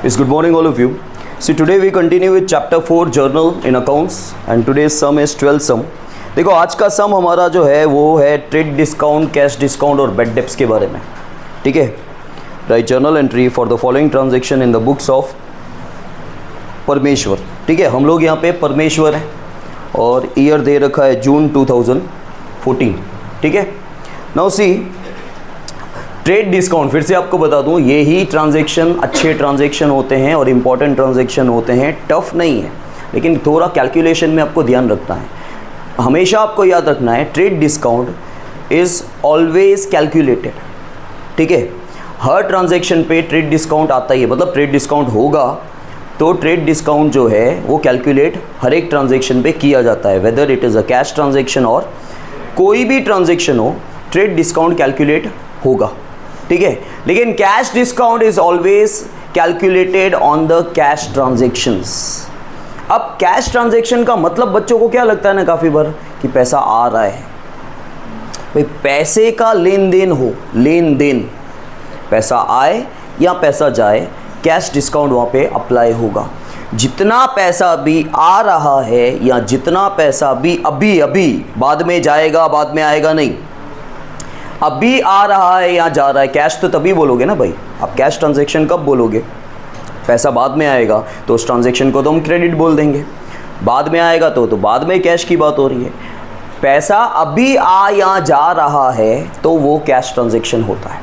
Yes, good morning all of you. See, today we continue with chapter 4 journal in accounts and today's sum is 12 sum. देखो आज का सम हमारा जो है वो है ट्रेड डिस्काउंट, कैश डिस्काउंट और बेड डेप्स के बारे में. ठीक है. Right journal entry for the following transaction in the books of परमेश्वर. ठीक है, हम लोग यहाँ पे परमेश्वर हैं और ईयर दे रखा है जून 2014. ठीक है. नाउ सी ट्रेड डिस्काउंट, फिर से आपको बता दूं, ये ही ट्रांजैक्शन अच्छे ट्रांजैक्शन होते हैं और इम्पॉर्टेंट ट्रांजैक्शन होते हैं. टफ नहीं है लेकिन थोड़ा कैलकुलेशन में आपको ध्यान रखना है. हमेशा आपको याद रखना है trade discount is always calculated. ठीक है, हर ट्रांजैक्शन पे ट्रेड डिस्काउंट आता ही है, मतलब ट्रेड डिस्काउंट होगा तो ट्रेड डिस्काउंट जो है वो कैलकुलेट हर एक ट्रांजैक्शन पे किया जाता है. Whether it is a cash transaction और कोई भी ट्रांजैक्शन हो, ट्रेड डिस्काउंट कैलकुलेट होगा. ठीक है, लेकिन cash discount is always calculated on the cash transactions. अब कैश ट्रांजैक्शन का मतलब बच्चों को क्या लगता है ना काफ़ी बार कि पैसा आ रहा है. भाई पैसे का लेन देन हो, लेन देन, पैसा आए या पैसा जाए, कैश डिस्काउंट वहाँ पे अप्लाई होगा. जितना पैसा भी आ रहा है या जितना पैसा भी अभी अभी बाद में जाएगा, बाद में आएगा नहीं, अभी आ रहा है या जा रहा है, कैश तो तभी बोलोगे ना भाई. आप कैश ट्रांजैक्शन कब बोलोगे? पैसा बाद में आएगा तो उस ट्रांजैक्शन को तो हम क्रेडिट बोल देंगे. बाद में आएगा तो बाद में कैश की बात हो रही है. पैसा अभी आ या जा रहा है तो वो कैश ट्रांजैक्शन होता है.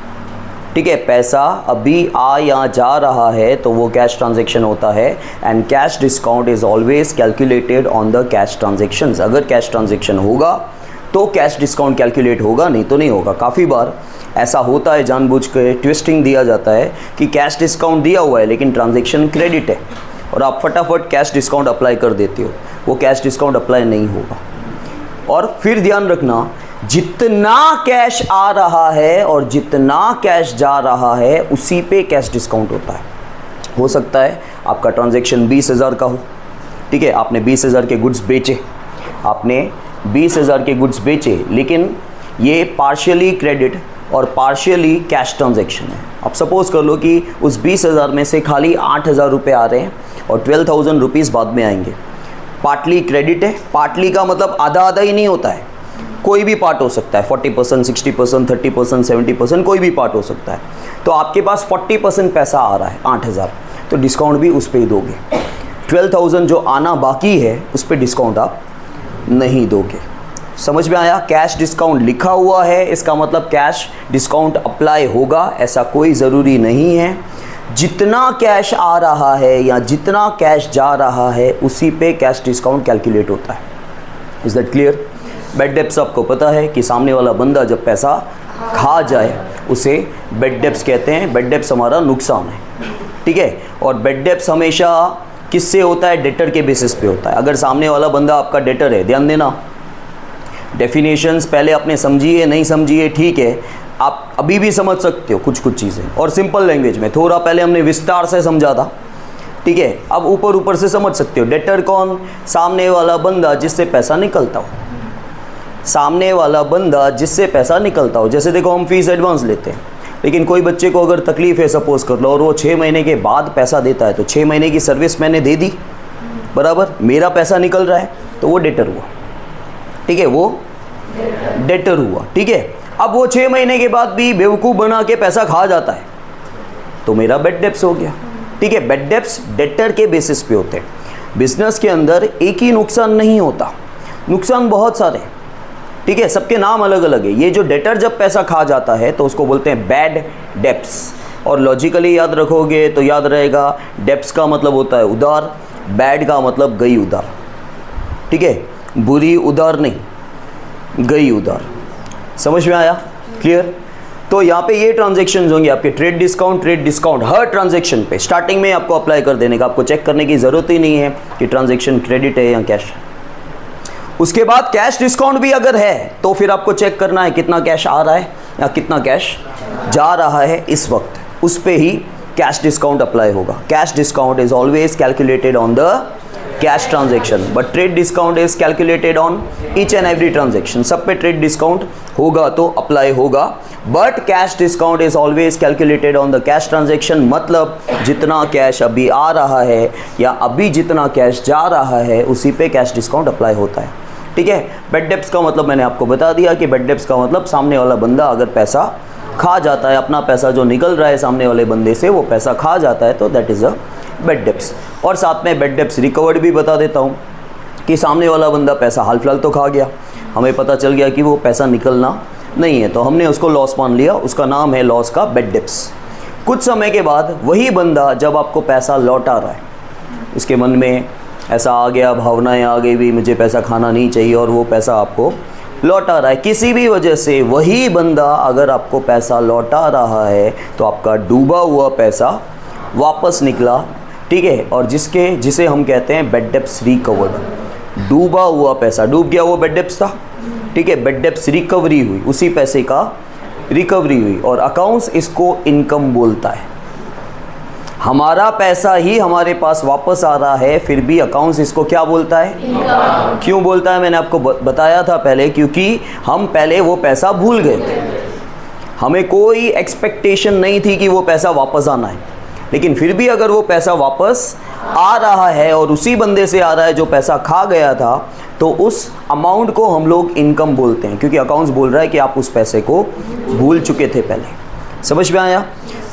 ठीक है, पैसा अभी आ या जा रहा है तो वो कैश ट्रांजैक्शन होता है. And cash discount is always calculated on the cash transactions. अगर कैश ट्रांजैक्शन होगा तो कैश डिस्काउंट कैलकुलेट होगा, नहीं तो नहीं होगा. काफ़ी बार ऐसा होता है, जानबूझ के ट्विस्टिंग दिया जाता है कि कैश डिस्काउंट दिया हुआ है लेकिन ट्रांजैक्शन क्रेडिट है और आप फटाफट कैश डिस्काउंट अप्लाई कर देते हो. वो कैश डिस्काउंट अप्लाई नहीं होगा. और फिर ध्यान रखना, जितना कैश आ रहा है और जितना कैश जा रहा है उसी पे कैश डिस्काउंट होता है. हो सकता है आपका ट्रांजैक्शन 20,000 का हो. ठीक है, आपने 20,000 के गुड्स बेचे, आपने 20,000 के गुड्स बेचे, लेकिन ये पार्शियली क्रेडिट और पार्शियली कैश ट्रांजैक्शन है. अब सपोज़ कर लो कि उस 20,000 में से खाली 8,000 रुपये आ रहे हैं और 12,000 रुपीज़ बाद में आएंगे. पार्टली क्रेडिट है. पार्टली का मतलब आधा आधा ही नहीं होता है, कोई भी पार्ट हो सकता है. 40%, 60%, 30%, 70%, कोई भी पार्ट हो सकता है. तो आपके पास 40% पैसा आ रहा है 8,000, तो डिस्काउंट भी उस पर ही दोगे. 12,000 जो आना बाकी है उस पर डिस्काउंट आप नहीं दोगे. समझ में आया? कैश डिस्काउंट लिखा हुआ है, इसका मतलब कैश डिस्काउंट अप्लाई होगा, ऐसा कोई ज़रूरी नहीं है. जितना कैश आ रहा है या जितना कैश जा रहा है उसी पे कैश डिस्काउंट कैलकुलेट होता है. Is that clear? Bad debts आपको पता है कि सामने वाला बंदा जब पैसा खा जाए उसे बेड डेप्स कहते हैं. बेड डेप्स हमारा नुकसान है. ठीक है, और बेड डेप्स हमेशा किससे होता है? डेटर के बेसिस पे होता है. अगर सामने वाला बंदा आपका डेटर है, ध्यान देना, डेफिनेशंस पहले आपने समझिए, नहीं समझिए ठीक है, आप अभी भी समझ सकते हो कुछ चीज़ें, और सिंपल लैंग्वेज में. थोड़ा पहले हमने विस्तार से समझा था. ठीक है, अब ऊपर से समझ सकते हो. डेटर कौन? सामने वाला बंदा जिससे पैसा निकलता हो. सामने वाला बंदा जिससे पैसा निकलता हो. जैसे देखो, हम फीस एडवांस लेते हैं, लेकिन कोई बच्चे को अगर तकलीफ़ है सपोज़ कर लो और वो 6 महीने के बाद पैसा देता है, तो 6 महीने की सर्विस मैंने दे दी, बराबर, मेरा पैसा निकल रहा है, तो वो डेटर हुआ. ठीक है, वो डेटर हुआ. ठीक है, अब वो 6 महीने के बाद भी बेवकूफ़ बना के पैसा खा जाता है तो मेरा बेड डेप्स हो गया. ठीक है, बेड डेप्स डेटर के बेसिस पे होते हैं. बिजनेस के अंदर एक ही नुकसान नहीं होता, नुकसान बहुत सारे. ठीक है, सबके नाम अलग अलग है. ये जो डेटर जब पैसा खा जाता है तो उसको बोलते हैं बैड डेप्स. और लॉजिकली याद रखोगे तो याद रहेगा, डेप्स का मतलब होता है उधार, बैड का मतलब गई उधार. ठीक है, बुरी उधार नहीं, गई उधार. समझ में आया? क्लियर? तो यहाँ पे ये ट्रांजैक्शंस होंगे आपके ट्रेड डिस्काउंट हर ट्रांजैक्शन पे स्टार्टिंग में आपको अप्लाई कर देने का. आपको चेक करने की ज़रूरत ही नहीं है कि ट्रांजैक्शन क्रेडिट है या कैश है. उसके बाद कैश डिस्काउंट भी अगर है तो फिर आपको चेक करना है कितना कैश आ रहा है या कितना कैश जा रहा है इस वक्त, उस पे ही कैश डिस्काउंट अप्लाई होगा. Cash discount is always calculated on the cash transaction, but trade discount is calculated on each and every transaction. सब पे ट्रेड डिस्काउंट होगा तो अप्लाई होगा, but cash discount is always calculated on the cash transaction. मतलब जितना cash अभी आ रहा है या अभी जितना कैश जा रहा है उसी पे कैश डिस्काउंट अप्लाई होता है। ठीक है। बेड डेप्स का मतलब मैंने आपको बता दिया कि बेड डेप्स का मतलब सामने वाला बंदा अगर पैसा खा जाता है, अपना पैसा जो निकल रहा है सामने वाले बंदे से वो पैसा खा जाता है, तो that is a bad debts. और साथ में बेड डेप्स रिकवर्ड भी बता देता हूँ कि सामने वाला बंदा पैसा हाल फिलहाल तो खा गया, हमें पता चल गया कि वो पैसा निकलना नहीं है, तो हमने उसको लॉस मान लिया, उसका नाम है लॉस का बेड डेप्स। कुछ समय के बाद वही बंदा जब आपको पैसा लौटा रहा है, उसके मन में ऐसा आ गया, भावनाएं आ गई भी मुझे पैसा खाना नहीं चाहिए, और वो पैसा आपको लौटा रहा है किसी भी वजह से, वही बंदा अगर आपको पैसा लौटा रहा है तो आपका डूबा हुआ पैसा वापस निकला। ठीक है। और जिसे हम कहते हैं बेड डेप्स रिकवर्ड। डूबा हुआ पैसा, डूब गया वो बेड डेप्स था, ठीक है, बेड डेप्स रिकवरी हुई, उसी पैसे का रिकवरी हुई, और अकाउंट्स इसको इनकम बोलता है। हमारा पैसा ही हमारे पास वापस आ रहा है, फिर भी अकाउंट्स इसको क्या बोलता है? इनकम। क्यों बोलता है? मैंने आपको बताया था पहले, क्योंकि हम पहले वो पैसा भूल गए थे, हमें कोई एक्सपेक्टेशन नहीं थी कि वो पैसा वापस आना है, लेकिन फिर भी अगर वो पैसा वापस आ रहा है और उसी बंदे से आ रहा है जो पैसा खा गया था, तो उस अमाउंट को हम लोग इनकम बोलते हैं, क्योंकि अकाउंट्स बोल रहा है कि आप उस पैसे को भूल चुके थे पहले। समझ में आया?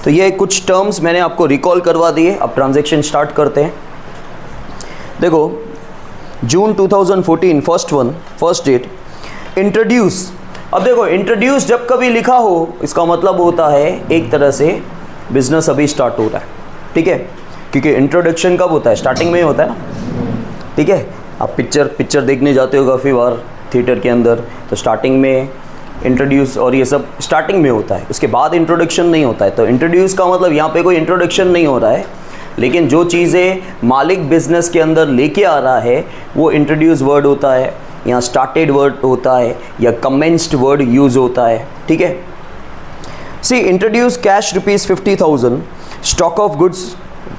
तो ये कुछ टर्म्स मैंने आपको रिकॉल करवा दिए। अब ट्रांजैक्शन स्टार्ट करते हैं। देखो, जून 2014 फर्स्ट डेट, इंट्रोड्यूस। अब देखो, इंट्रोड्यूस जब कभी लिखा हो इसका मतलब होता है एक तरह से बिजनेस अभी स्टार्ट हो रहा है। ठीक है, क्योंकि इंट्रोडक्शन कब होता है? स्टार्टिंग में ही होता है ना। ठीक है, आप पिक्चर देखने जाते हो काफ़ी बार थिएटर के अंदर, तो स्टार्टिंग में इंट्रोड्यूस और ये सब स्टार्टिंग में होता है, उसके बाद इंट्रोडक्शन नहीं होता है। तो इंट्रोड्यूस का मतलब यहाँ पे कोई इंट्रोडक्शन नहीं हो रहा है, लेकिन जो चीज़ें मालिक बिजनेस के अंदर लेके आ रहा है वो इंट्रोड्यूस वर्ड होता है, या स्टार्टेड वर्ड होता है, या कमेंस्ड वर्ड यूज़ होता है। ठीक है। C, introduce cash ₹50,000, stock of goods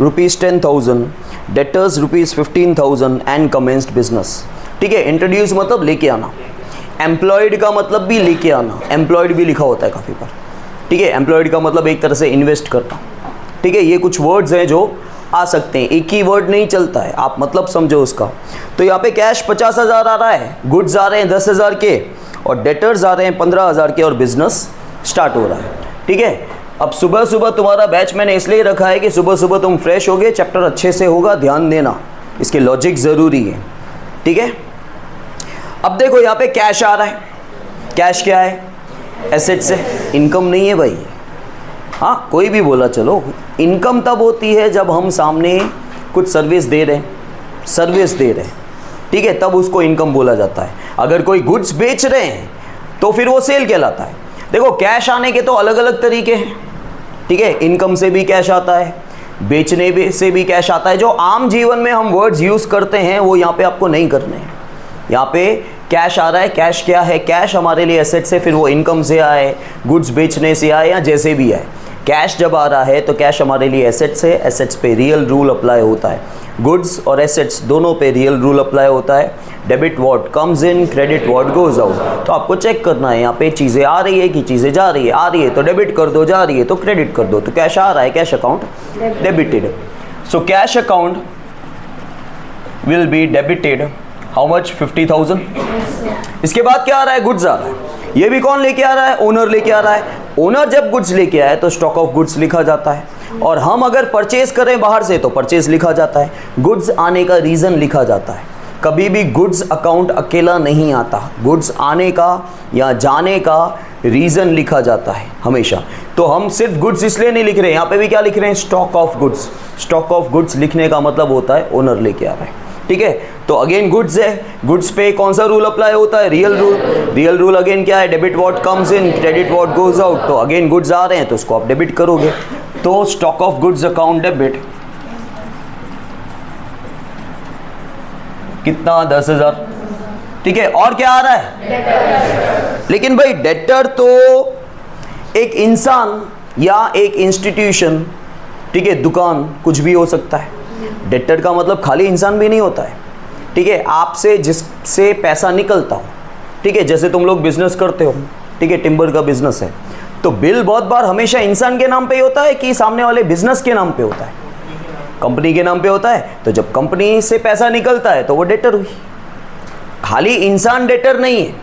₹10,000, debtors ₹15,000 and commenced business. ठीक है। इंट्रोड्यूस मतलब लेके आना। एम्प्लॉयड का मतलब भी लेके आना, एम्प्लॉयड भी लिखा होता है काफ़ी बार। ठीक है। एम्प्लॉयड का मतलब एक तरह से इन्वेस्ट करना। ठीक है। ये कुछ वर्ड्स हैं जो आ सकते हैं, एक ही वर्ड नहीं चलता है, आप मतलब समझो उसका। तो यहाँ पे कैश 50,000 आ रहा है, गुड्स आ रहे हैं 10,000 के, और डेटर्स आ रहे हैं 15,000 के, और बिजनेस स्टार्ट हो रहा है। ठीक है। अब सुबह सुबह तुम्हारा बैच मैंने इसलिए रखा है कि सुबह सुबह तुम फ्रेश होगे, चैप्टर अच्छे से होगा, ध्यान देना, इसके लॉजिक ज़रूरी है। ठीक है। अब देखो, यहाँ पे कैश आ रहा है। कैश क्या है? एसेट से, इनकम नहीं है भाई। हाँ, कोई भी बोला चलो, इनकम तब होती है जब हम सामने कुछ सर्विस दे रहे हैं, ठीक है, तब उसको इनकम बोला जाता है। अगर कोई गुड्स बेच रहे हैं तो फिर वो सेल कहलाता है। देखो, कैश आने के तो अलग अलग तरीके हैं। ठीक है। इनकम से भी कैश आता है, बेचने से भी कैश आता है। जो आम जीवन में हम वर्ड्स यूज़ करते हैं वो यहाँ पे आपको नहीं करने हैं। यहाँ पे कैश आ रहा है। कैश क्या है? कैश हमारे लिए एसेट से, फिर वो इनकम से आए, गुड्स बेचने से आए, या जैसे भी आए, कैश जब आ रहा है तो कैश हमारे लिए एसेट्स है। एसेट्स पे रियल रूल अप्लाई होता है, गुड्स और एसेट्स दोनों पे रियल रूल अप्लाई होता है। Debit what comes in, credit what goes out. तो आपको चेक करना है यहाँ पे चीज़ें आ रही है कि चीज़ें जा रही है। आ रही है तो डेबिट कर दो, जा रही है तो क्रेडिट कर दो। तो कैश आ रहा है, cash account debited. So cash account will be debited. How much? 50,000। इसके बाद क्या आ रहा है? गुड्स आ रहा है। ये भी कौन लेके आ रहा है? ओनर लेके आ रहा है। ओनर जब गुड्स लेके आए तो स्टॉक ऑफ गुड्स लिखा जाता है, और हम अगर परचेज करें बाहर से तो परचेज लिखा जाता है। गुड्स आने का रीज़न लिखा जाता है। कभी भी गुड्स अकाउंट अकेला नहीं आता, गुड्स आने का या जाने का रीज़न लिखा जाता है हमेशा। तो हम सिर्फ गुड्स इसलिए नहीं लिख रहे हैं, यहाँ पे भी क्या लिख रहे हैं? Stock of goods. Stock of goods लिखने का मतलब होता है ओनर लेके आ रहा है। ठीक है। तो अगेन गुड्स है, गुड्स पे कौन सा रूल अप्लाई होता है? Real rule. Real rule again क्या है? Debit what comes in, credit what goes out. तो अगेन गुड्स आ रहे हैं तो उसको आप डेबिट करोगे। तो stock of goods account debit कितना? 10,000। ठीक है। और क्या आ रहा है? लेकिन भाई डेटर तो एक इंसान या एक इंस्टीट्यूशन, ठीक है, दुकान, कुछ भी हो सकता है। डेटर का मतलब खाली इंसान भी नहीं होता है। ठीक है, आपसे जिससे पैसा निकलता हो, ठीक है, जैसे तुम लोग बिजनेस करते हो, ठीक है, टिम्बर का बिजनेस है, तो बिल बहुत बार हमेशा इंसान के नाम पे ही होता है कि सामने वाले बिजनेस के नाम पे होता है? कंपनी के नाम पे होता है। तो जब कंपनी से पैसा निकलता है तो वो डेटर हुई। खाली इंसान डेटर नहीं है,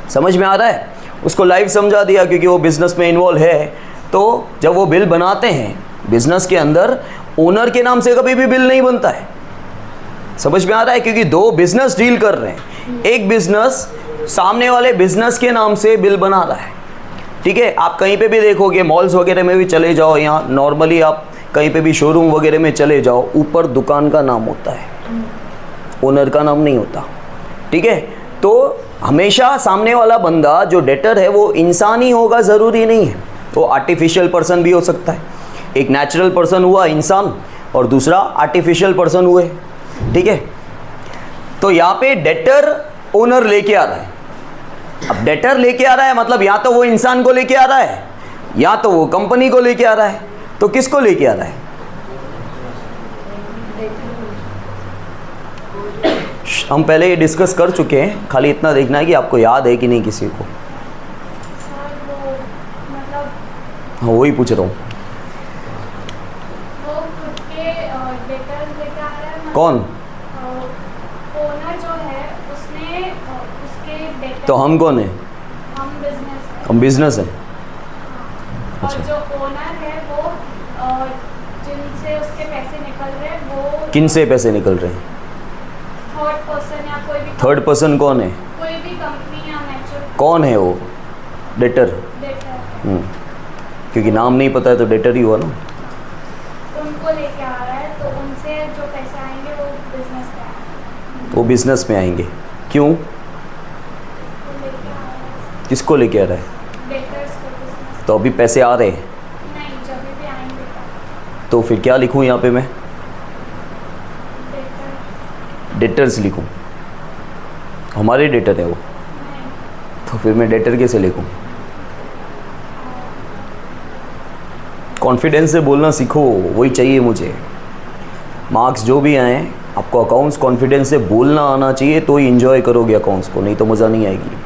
समझ में आ रहा है? उसको लाइव समझा दिया क्योंकि वो बिजनेस में इन्वॉल्व है। तो जब वो बिल बनाते हैं बिजनेस के अंदर, ओनर के नाम से कभी भी बिल नहीं बनता है। समझ में आ रहा है? क्योंकि दो बिजनेस डील कर रहे हैं, एक बिजनेस सामने वाले बिजनेस के नाम से बिल बना रहा है, ठीक है। आप कहीं पे भी देखोगे, मॉल्स वगैरह में भी चले जाओ, यहाँ नॉर्मली आप कहीं पे भी शोरूम वगैरह में चले जाओ, ऊपर दुकान का नाम होता है, ओनर का नाम नहीं होता, ठीक है। तो हमेशा सामने वाला बंदा जो डेटर है वो इंसान ही होगा, ज़रूरी नहीं है, वो आर्टिफिशियल पर्सन भी हो सकता है। एक नेचुरल पर्सन हुआ इंसान और दूसरा आर्टिफिशियल पर्सन हुए, ठीक है। तो यहाँ पे डेटर ओनर लेके आ रहा है। अब डेटर लेके आ रहा है मतलब या तो वो इंसान को लेके आ रहा है या तो वो कंपनी को लेके आ रहा है। तो किसको लेके आ रहा है? हम पहले ये डिस्कस कर चुके हैं, खाली इतना देखना है कि आपको याद है कि नहीं किसी को। हाँ, वही पूछ रहा हूँ। कौन? ओनर जो है उसने उसके डेटर। तो हम कौन है? हम बिजनेस है। और जो ओनर है वो जिनसे उसके पैसे निकल रहे हैं वो किन से पैसे निकल रहे हैं? थर्ड पर्सन या कोई भी। थर्ड पर्सन कौन है? कोई भी कंपनी या नेचुरल। कौन है वो? डेटर। डेटर। क्योंकि नाम नहीं पता है तो डेटर ही हुआ ना। उनको लेके आ रहा है तो उनसे जो पैसे आएंगे वो बिजनेस पे आएंगे। वो बिजनेस में आएंगे। क्यों? किसको लेके आ रहा है? डेटर्स को बिजनेस। तो अभी पैसे आ रहे हैं? नहीं, जब भी आएंगे तब। तो फिर क्या लिखूं यहाँ पे मैं? डेटर्स लिखूं? हमारे डेटर है वो, तो फिर मैं डेटर कैसे लिखूं? कॉन्फिडेंस से बोलना सीखो, वही चाहिए मुझे। मार्क्स जो भी आए, आपको अकाउंट्स कॉन्फिडेंस से बोलना आना चाहिए, तो ही इंजॉय करोगे अकाउंट्स को, नहीं तो मज़ा नहीं आएगी।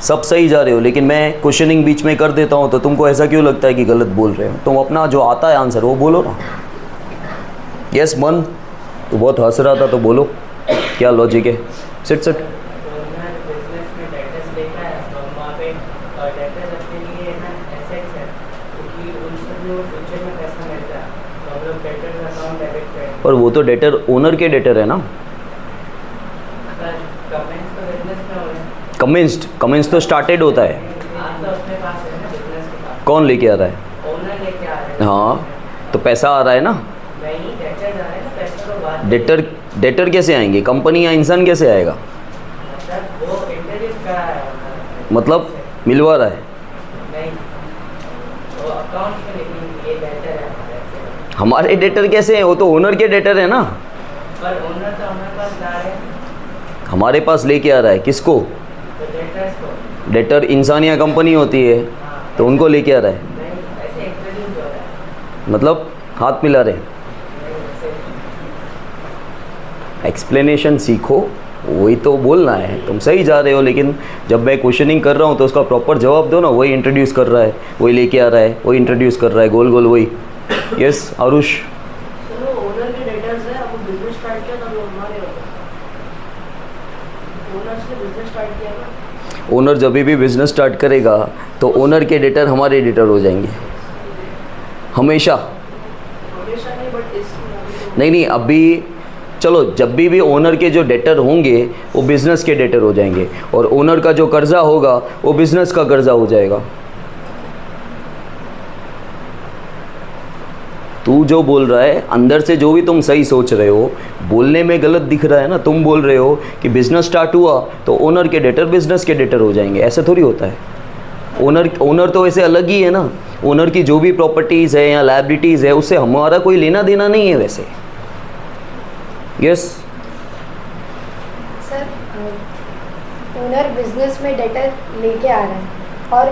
सब सही जा रहे हो लेकिन मैं क्वेश्चनिंग बीच में कर देता हूँ तो तुमको ऐसा क्यों लगता है कि गलत बोल रहे हो? तुम अपना जो आता है आंसर वो बोलो ना। यस मन, तो बहुत हंस रहा था तो बोलो क्या लॉजिक है? Sit sit. पर वो तो डेटर ओनर के डेटर है ना। कमेंस तो स्टार्टेड होता है। कौन लेके आ रहा है? हाँ, तो पैसा आ रहा है ना। डेटर कैसे आएंगे? कंपनी या इंसान कैसे आएगा? मतलब मिलवा रहा है। हमारे डेटर कैसे हैं? वो तो ओनर के डेटर है ना। पर ओनर तो हमारे पास ला रहे हैं। हमारे पास लेके आ रहा है किसको? तो डेटर्स को। डेटर इंसान या कंपनी होती है, तो उनको लेके आ रहा है। नहीं, ऐसे इंट्रोड्यूस हो रहा है। मतलब हाथ मिला रहे। एक्सप्लेनेशन सीखो, वही तो बोलना है। तुम सही जा रहे हो लेकिन जब मैं क्वेश्चनिंग कर रहा हूँ तो उसका प्रॉपर जवाब दो ना। वही इंट्रोड्यूस कर रहा है, वही लेके आ रहा है, वही इंट्रोड्यूस कर रहा है, गोल गोल वही। यस आरुष। चलो ओनर के डेटर्स है, अब बिजनेस स्टार्ट किया तब हमारे ओनर से बिजनेस स्टार्ट किया ना। ओनर जब भी बिजनेस स्टार्ट करेगा तो ओनर के डेटर हमारे डेटर हो जाएंगे हमेशा। हमेशा नहीं, बट इस नहीं, अभी चलो जब भी ओनर के जो डेटर होंगे वो बिज़नेस के डेटर हो जाएंगे और ओनर का जो कर्जा होगा वो बिज़नेस का कर्जा हो जाएगा। तू जो बोल रहा है अंदर से जो भी तुम सही सोच रहे हो, बोलने में गलत दिख रहा है ना। तुम बोल रहे हो कि बिज़नेस स्टार्ट हुआ तो ओनर के डेटर बिज़नेस के डेटर हो जाएंगे, ऐसे थोड़ी होता है। ओनर तो वैसे अलग ही है ना। ओनर की जो भी प्रॉपर्टीज़ है या लायबिलिटीज़ है उससे हमारा कोई लेना देना नहीं है वैसे। यस सर, ओनर बिजनेस में डेटर लेके आ रहा है और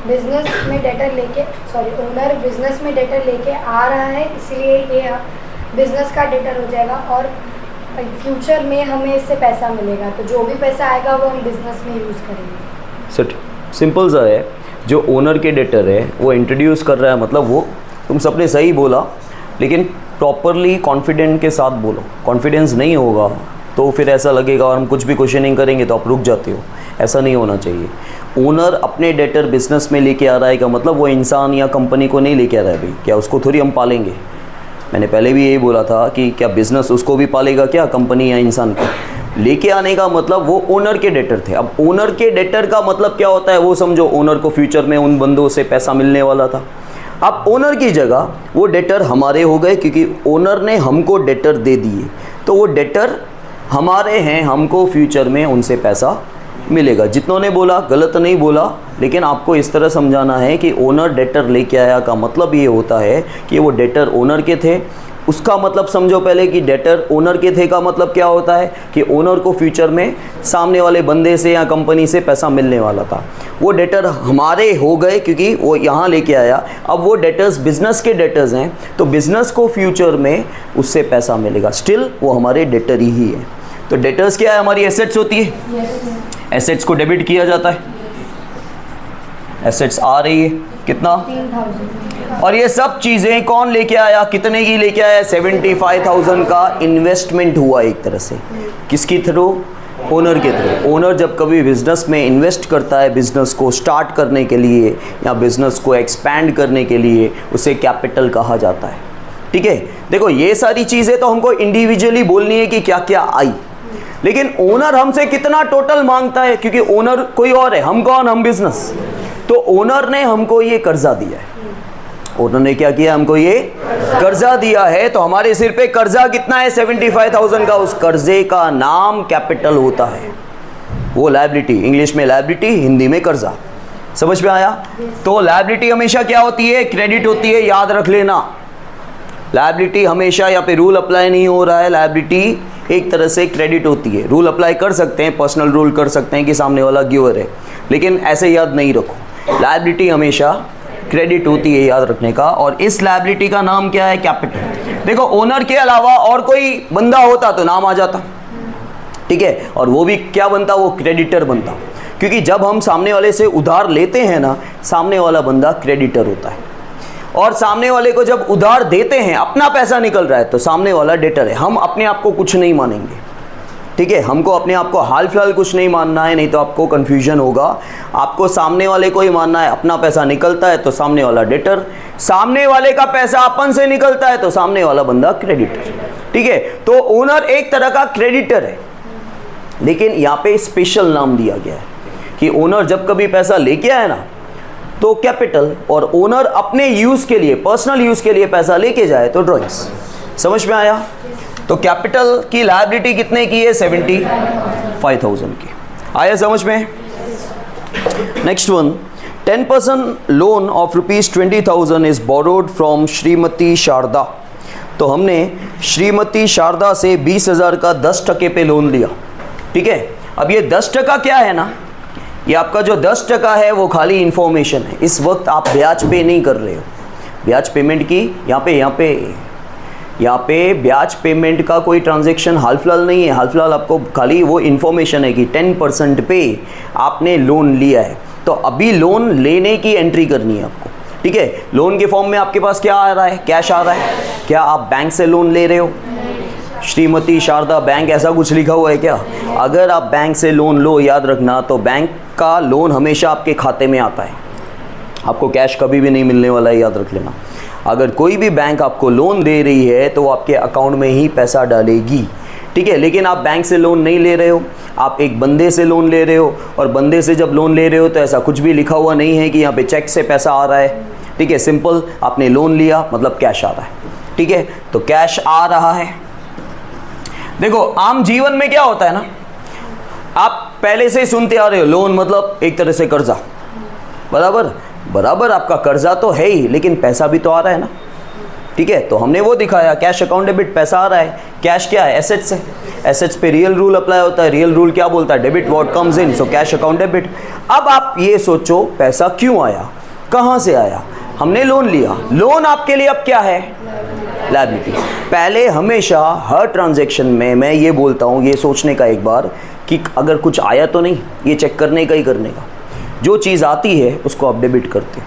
बिजनेस में डेटर लेके ओनर बिजनेस में डेटर लेके आ रहा है, इसलिए ये बिजनेस का डेटर हो जाएगा। और फ्यूचर में हमें इससे पैसा मिलेगा, तो जो भी पैसा आएगा वो हम बिजनेस में यूज़ करेंगे। सर सिंपल सा है, जो ओनर के डेटर है वो इंट्रोड्यूस कर रहा है, मतलब वो तुम सबने सही बोला, लेकिन प्रॉपरली कॉन्फिडेंट के साथ बोलो। कॉन्फिडेंस नहीं होगा तो फिर ऐसा लगेगा और हम कुछ भी क्वेश्चनिंग करेंगे तो आप रुक जाते हो, ऐसा नहीं होना चाहिए। ओनर अपने डेटर बिजनेस में लेके आ रहा है का मतलब वो इंसान या कंपनी को नहीं लेके आ रहा है भाई, क्या उसको थोड़ी हम पालेंगे। मैंने पहले भी यही बोला था कि क्या बिजनेस उसको भी पालेगा क्या, कंपनी या इंसान को। लेके आने का मतलब वो ओनर के डेटर थे। अब ओनर के डेटर का मतलब क्या होता है वो समझो, ओनर को फ्यूचर में उन बंदों से पैसा मिलने वाला था। अब ओनर की जगह वो डेटर हमारे हो गए, क्योंकि ओनर ने हमको डेटर दे दिए, तो वो डेटर हमारे हैं, हमको फ्यूचर में उनसे पैसा मिलेगा। जितनों ने बोला गलत नहीं बोला, लेकिन आपको इस तरह समझाना है कि ओनर डेटर लेके आया का मतलब ये होता है कि वो डेटर ओनर के थे। उसका मतलब समझो पहले कि डेटर ओनर के थे का मतलब क्या होता है कि ओनर को फ्यूचर में सामने वाले बंदे से या कंपनी से पैसा मिलने वाला था। वो डेटर हमारे हो गए क्योंकि वो यहाँ लेके आया। अब वो डेटर्स बिजनेस के डेटर्स हैं, तो बिजनेस को फ्यूचर में उससे पैसा मिलेगा, स्टिल वो हमारे डेटर ही है। तो डेटर्स क्या है, हमारी एसेट्स होती है। एसेट्स को डेबिट किया जाता है, एसेट्स आ रही है कितना 3,000। और ये सब चीज़ें कौन लेके आया, कितने की लेके आया, 75,000 का इन्वेस्टमेंट हुआ एक तरह से। किसकी थ्रू, ओनर के थ्रू। ओनर जब कभी बिजनेस में इन्वेस्ट करता है, बिजनेस को स्टार्ट करने के लिए या बिजनेस को एक्सपैंड करने के लिए, उसे कैपिटल कहा जाता है। ठीक है, देखो ये सारी चीज़ें तो हमको इंडिविजुअली बोलनी है कि क्या क्या आई, लेकिन ओनर हमसे कितना टोटल मांगता है, क्योंकि ओनर कोई और है, हम कौन, हम बिजनेस। तो ओनर ने हमको ये कर्जा दिया है। ओनर ने क्या किया, हमको ये कर्जा दिया है, तो हमारे सिर पे कर्जा कितना है 75,000 का। उस कर्जे का नाम कैपिटल होता है, वो लायबिलिटी, इंग्लिश में लायबिलिटी, हिंदी में कर्जा। समझ में आया? तो लायबिलिटी हमेशा क्या होती है, क्रेडिट होती है, याद रख लेना। लायबिलिटी हमेशा, यहाँ पे रूल अप्लाई नहीं हो रहा है, लायबिलिटी एक तरह से क्रेडिट होती है। रूल अप्लाई कर सकते हैं, पर्सनल रूल कर सकते हैं कि सामने वाला गिवर है, लेकिन ऐसे याद नहीं रखो, लायबिलिटी हमेशा क्रेडिट होती है, याद रखने का। और इस लायबिलिटी का नाम क्या है, कैपिटल। देखो ओनर के अलावा और कोई बंदा होता तो नाम आ जाता, ठीक है, और वो भी क्या बनता, वो क्रेडिटर बनता, क्योंकि जब हम सामने वाले से उधार लेते हैं ना, सामने वाला बंदा क्रेडिटर होता है। और सामने वाले को जब उधार देते हैं, अपना पैसा निकल रहा है, तो सामने वाला डेटर है। हम अपने आप को कुछ नहीं मानेंगे, ठीक है, हमको अपने आप को हाल फिलहाल कुछ नहीं मानना है, नहीं तो आपको कन्फ्यूजन होगा। आपको सामने वाले को ही मानना है। अपना पैसा निकलता है तो सामने वाला डेटर, सामने वाले का पैसा अपन से निकलता है तो सामने वाला बंदा क्रेडिटर, ठीक है। तो ओनर एक तरह का क्रेडिटर है, लेकिन यहाँ पे स्पेशल नाम दिया गया है कि ओनर जब कभी पैसा लेके आए ना, तो कैपिटल, और ओनर अपने यूज़ के लिए, पर्सनल यूज़ के लिए पैसा लेके जाए तो ड्रॉइंग्स। समझ में आया? तो कैपिटल की लायबिलिटी कितने की है, 75,000 की। आया समझ में? Next one, 10% loan of ₹20,000 is borrowed from Shrimati Sharada. तो हमने श्रीमती शारदा से 20,000 का 10% पे लोन लिया, ठीक है। अब ये 10% क्या है ना, ये आपका जो 10% है वो खाली इंफॉर्मेशन है। इस वक्त आप ब्याज पे नहीं कर रहे हो, ब्याज पेमेंट की यहाँ पे ब्याज पेमेंट का कोई ट्रांजैक्शन हाल फिलहाल नहीं है। हाल फिलहाल आपको खाली वो इन्फॉर्मेशन है कि 10% पे आपने लोन लिया है, तो अभी लोन लेने की एंट्री करनी है आपको, ठीक है। लोन के फॉर्म में आपके पास क्या आ रहा है, कैश आ रहा है। क्या आप बैंक से लोन ले रहे हो? श्रीमती शारदा बैंक ऐसा कुछ लिखा हुआ है क्या? अगर आप बैंक से लोन लो, याद रखना, तो बैंक का लोन हमेशा आपके खाते में आता है, आपको कैश कभी भी नहीं मिलने वाला है, याद रख लेना। अगर कोई भी बैंक आपको लोन दे रही है तो वो आपके अकाउंट में ही पैसा डालेगी, ठीक है। लेकिन आप बैंक से लोन नहीं ले रहे हो, आप एक बंदे से लोन ले रहे हो, और बंदे से जब लोन ले रहे हो तो ऐसा कुछ भी लिखा हुआ नहीं है कि यहाँ पे चेक से पैसा आ रहा है, ठीक है। सिंपल आपने लोन लिया मतलब कैश आ रहा है, ठीक है। तो कैश आ रहा है। देखो आम जीवन में क्या होता है ना, आप पहले से ही सुनते आ रहे हो, लोन मतलब एक तरह से कर्जा, बराबर आपका कर्जा तो है ही, लेकिन पैसा भी तो आ रहा है ना, ठीक है। तो हमने वो दिखाया, कैश अकाउंट डेबिट, पैसा आ रहा है। कैश क्या है, एसेट्स है, एसेट्स पे रियल रूल अप्लाई होता है। रियल रूल क्या बोलता है, debit what comes in, so cash account debit. अब आप ये सोचो पैसा क्यों आया, कहाँ से आया, हमने लोन लिया। लोन आपके लिए अब क्या है, लायबिलिटी। पहले हमेशा हर ट्रांजैक्शन में मैं ये बोलता हूँ, ये सोचने का एक बार कि अगर कुछ आया तो नहीं, ये चेक करने का। जो चीज़ आती है उसको आप डेबिट करते हो,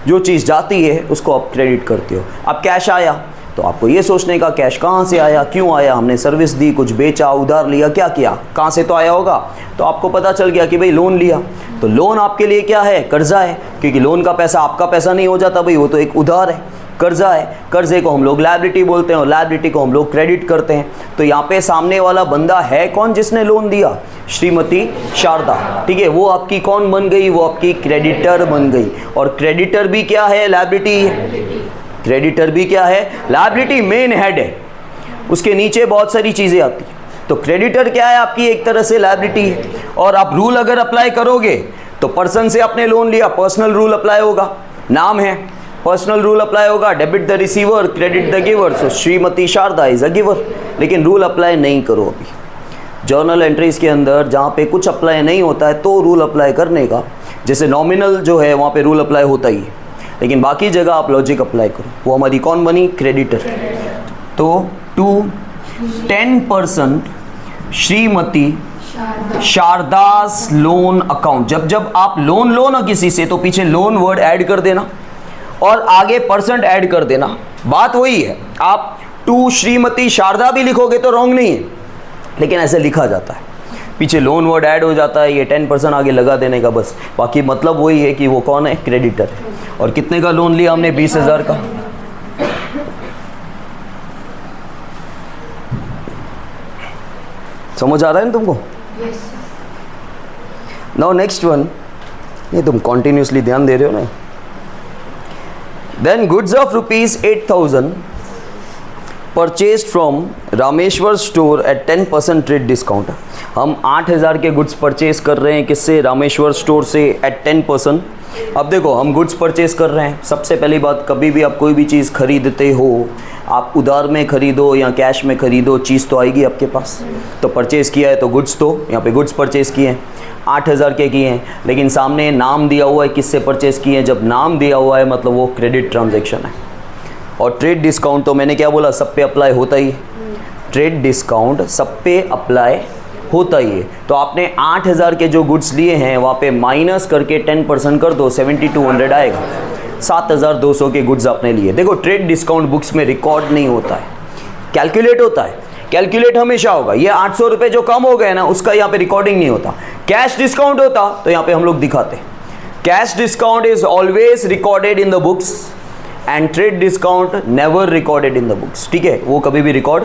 जो चीज़ जाती है उसको आप क्रेडिट करते हो। अब कैश आया तो आपको ये सोचने का कैश कहाँ से आया, क्यों आया, हमने सर्विस दी, कुछ बेचा, उधार लिया, क्या किया, कहाँ से तो आया होगा। तो आपको पता चल गया कि भाई लोन लिया, तो लोन आपके लिए क्या है, कर्जा है, क्योंकि लोन का पैसा आपका पैसा नहीं हो जाता भाई, वो तो एक उधार है, कर्जा है। कर्जे को हम लोग लायबिलिटी बोलते हैं और लायबिलिटी को हम लोग क्रेडिट करते हैं। तो यहाँ पे सामने वाला बंदा है कौन जिसने लोन दिया, श्रीमती शारदा, ठीक है। वो आपकी कौन बन गई, वो आपकी क्रेडिटर बन गई। और क्रेडिटर भी क्या है, लायबिलिटी है। क्रेडिटर भी क्या है, लायबिलिटी मेन हेड है, उसके नीचे बहुत सारी चीज़ें आती हैं। तो क्रेडिटर क्या है, आपकी एक तरह से लायबिलिटी है। और आप रूल अगर अप्लाई करोगे तो पर्सन से आपने लोन लिया, पर्सनल रूल अप्लाई होगा, नाम है, पर्सनल रूल अप्लाई होगा, debit the receiver credit the giver. So Shrimati Sharada is a giver. लेकिन रूल अप्लाई नहीं करो अभी जर्नल एंट्रीज के अंदर, जहाँ पे कुछ अप्लाई नहीं होता है तो रूल अप्लाई करने का। जैसे नॉमिनल जो है वहाँ पे रूल अप्लाई होता ही है, लेकिन बाकी जगह आप लॉजिक अप्लाई करो। वो हमारी कौन बनी, क्रेडिटर। तो टू 10% श्रीमती शारदास लोन अकाउंट। जब आप लोन लो ना किसी से तो पीछे लोन वर्ड ऐड कर देना और आगे परसेंट ऐड कर देना। बात वही है, आप टू श्रीमती शारदा भी लिखोगे तो रॉन्ग नहीं है, लेकिन ऐसे लिखा जाता है, पीछे लोन वर्ड ऐड हो जाता है, ये 10% आगे लगा देने का बस। बाकी मतलब वही है कि वो कौन है, क्रेडिटर है। और कितने का लोन लिया हमने, 20,000 का। समझ आ रहा है ना तुमको? नाउ नेक्स्ट वन, ये तुम कॉन्टिन्यूसली ध्यान दे रहे हो ना। Then goods of ₹8,000 purchased from Rameshwar store at 10% trade discount. हम 8,000 के गुड्स परचेज कर रहे हैं, किससे, रामेश्वर स्टोर से, एट 10%। अब देखो हम गुड्स परचेज कर रहे हैं। सबसे पहली बात, कभी भी आप कोई भी चीज़ खरीदते हो, आप उधार में खरीदो या कैश में खरीदो, चीज़ तो आएगी आपके पास। तो परचेज़ किया है तो गुड्स, तो यहाँ पे गुड्स परचेज़ किए हैं, 8,000 के किए हैं, लेकिन सामने नाम दिया हुआ है किससे परचेज़ किए हैं। जब नाम दिया हुआ है मतलब वो क्रेडिट ट्रांजैक्शन है। और ट्रेड डिस्काउंट तो मैंने क्या बोला, सब पे अप्लाई होता ही है। ट्रेड डिस्काउंट सब पे अप्लाई होता ही है। तो आपने 8,000 के जो गुड्स लिए हैं वहाँ पे माइनस करके 10% कर दो, 7,200 आएगा। 7,200 के गुड्स आपने लिए। देखो ट्रेड डिस्काउंट बुक्स में रिकॉर्ड नहीं होता है, कैलकुलेट होता है। कैलकुलेट हमेशा होगा। ये 800 रुपये जो कम हो गए ना, उसका यहाँ पे रिकॉर्डिंग नहीं होता। कैश डिस्काउंट होता तो यहाँ पे हम लोग दिखाते। Cash discount is always recorded in the books and trade discount never recorded in the books. ठीक है, वो कभी भी रिकॉर्ड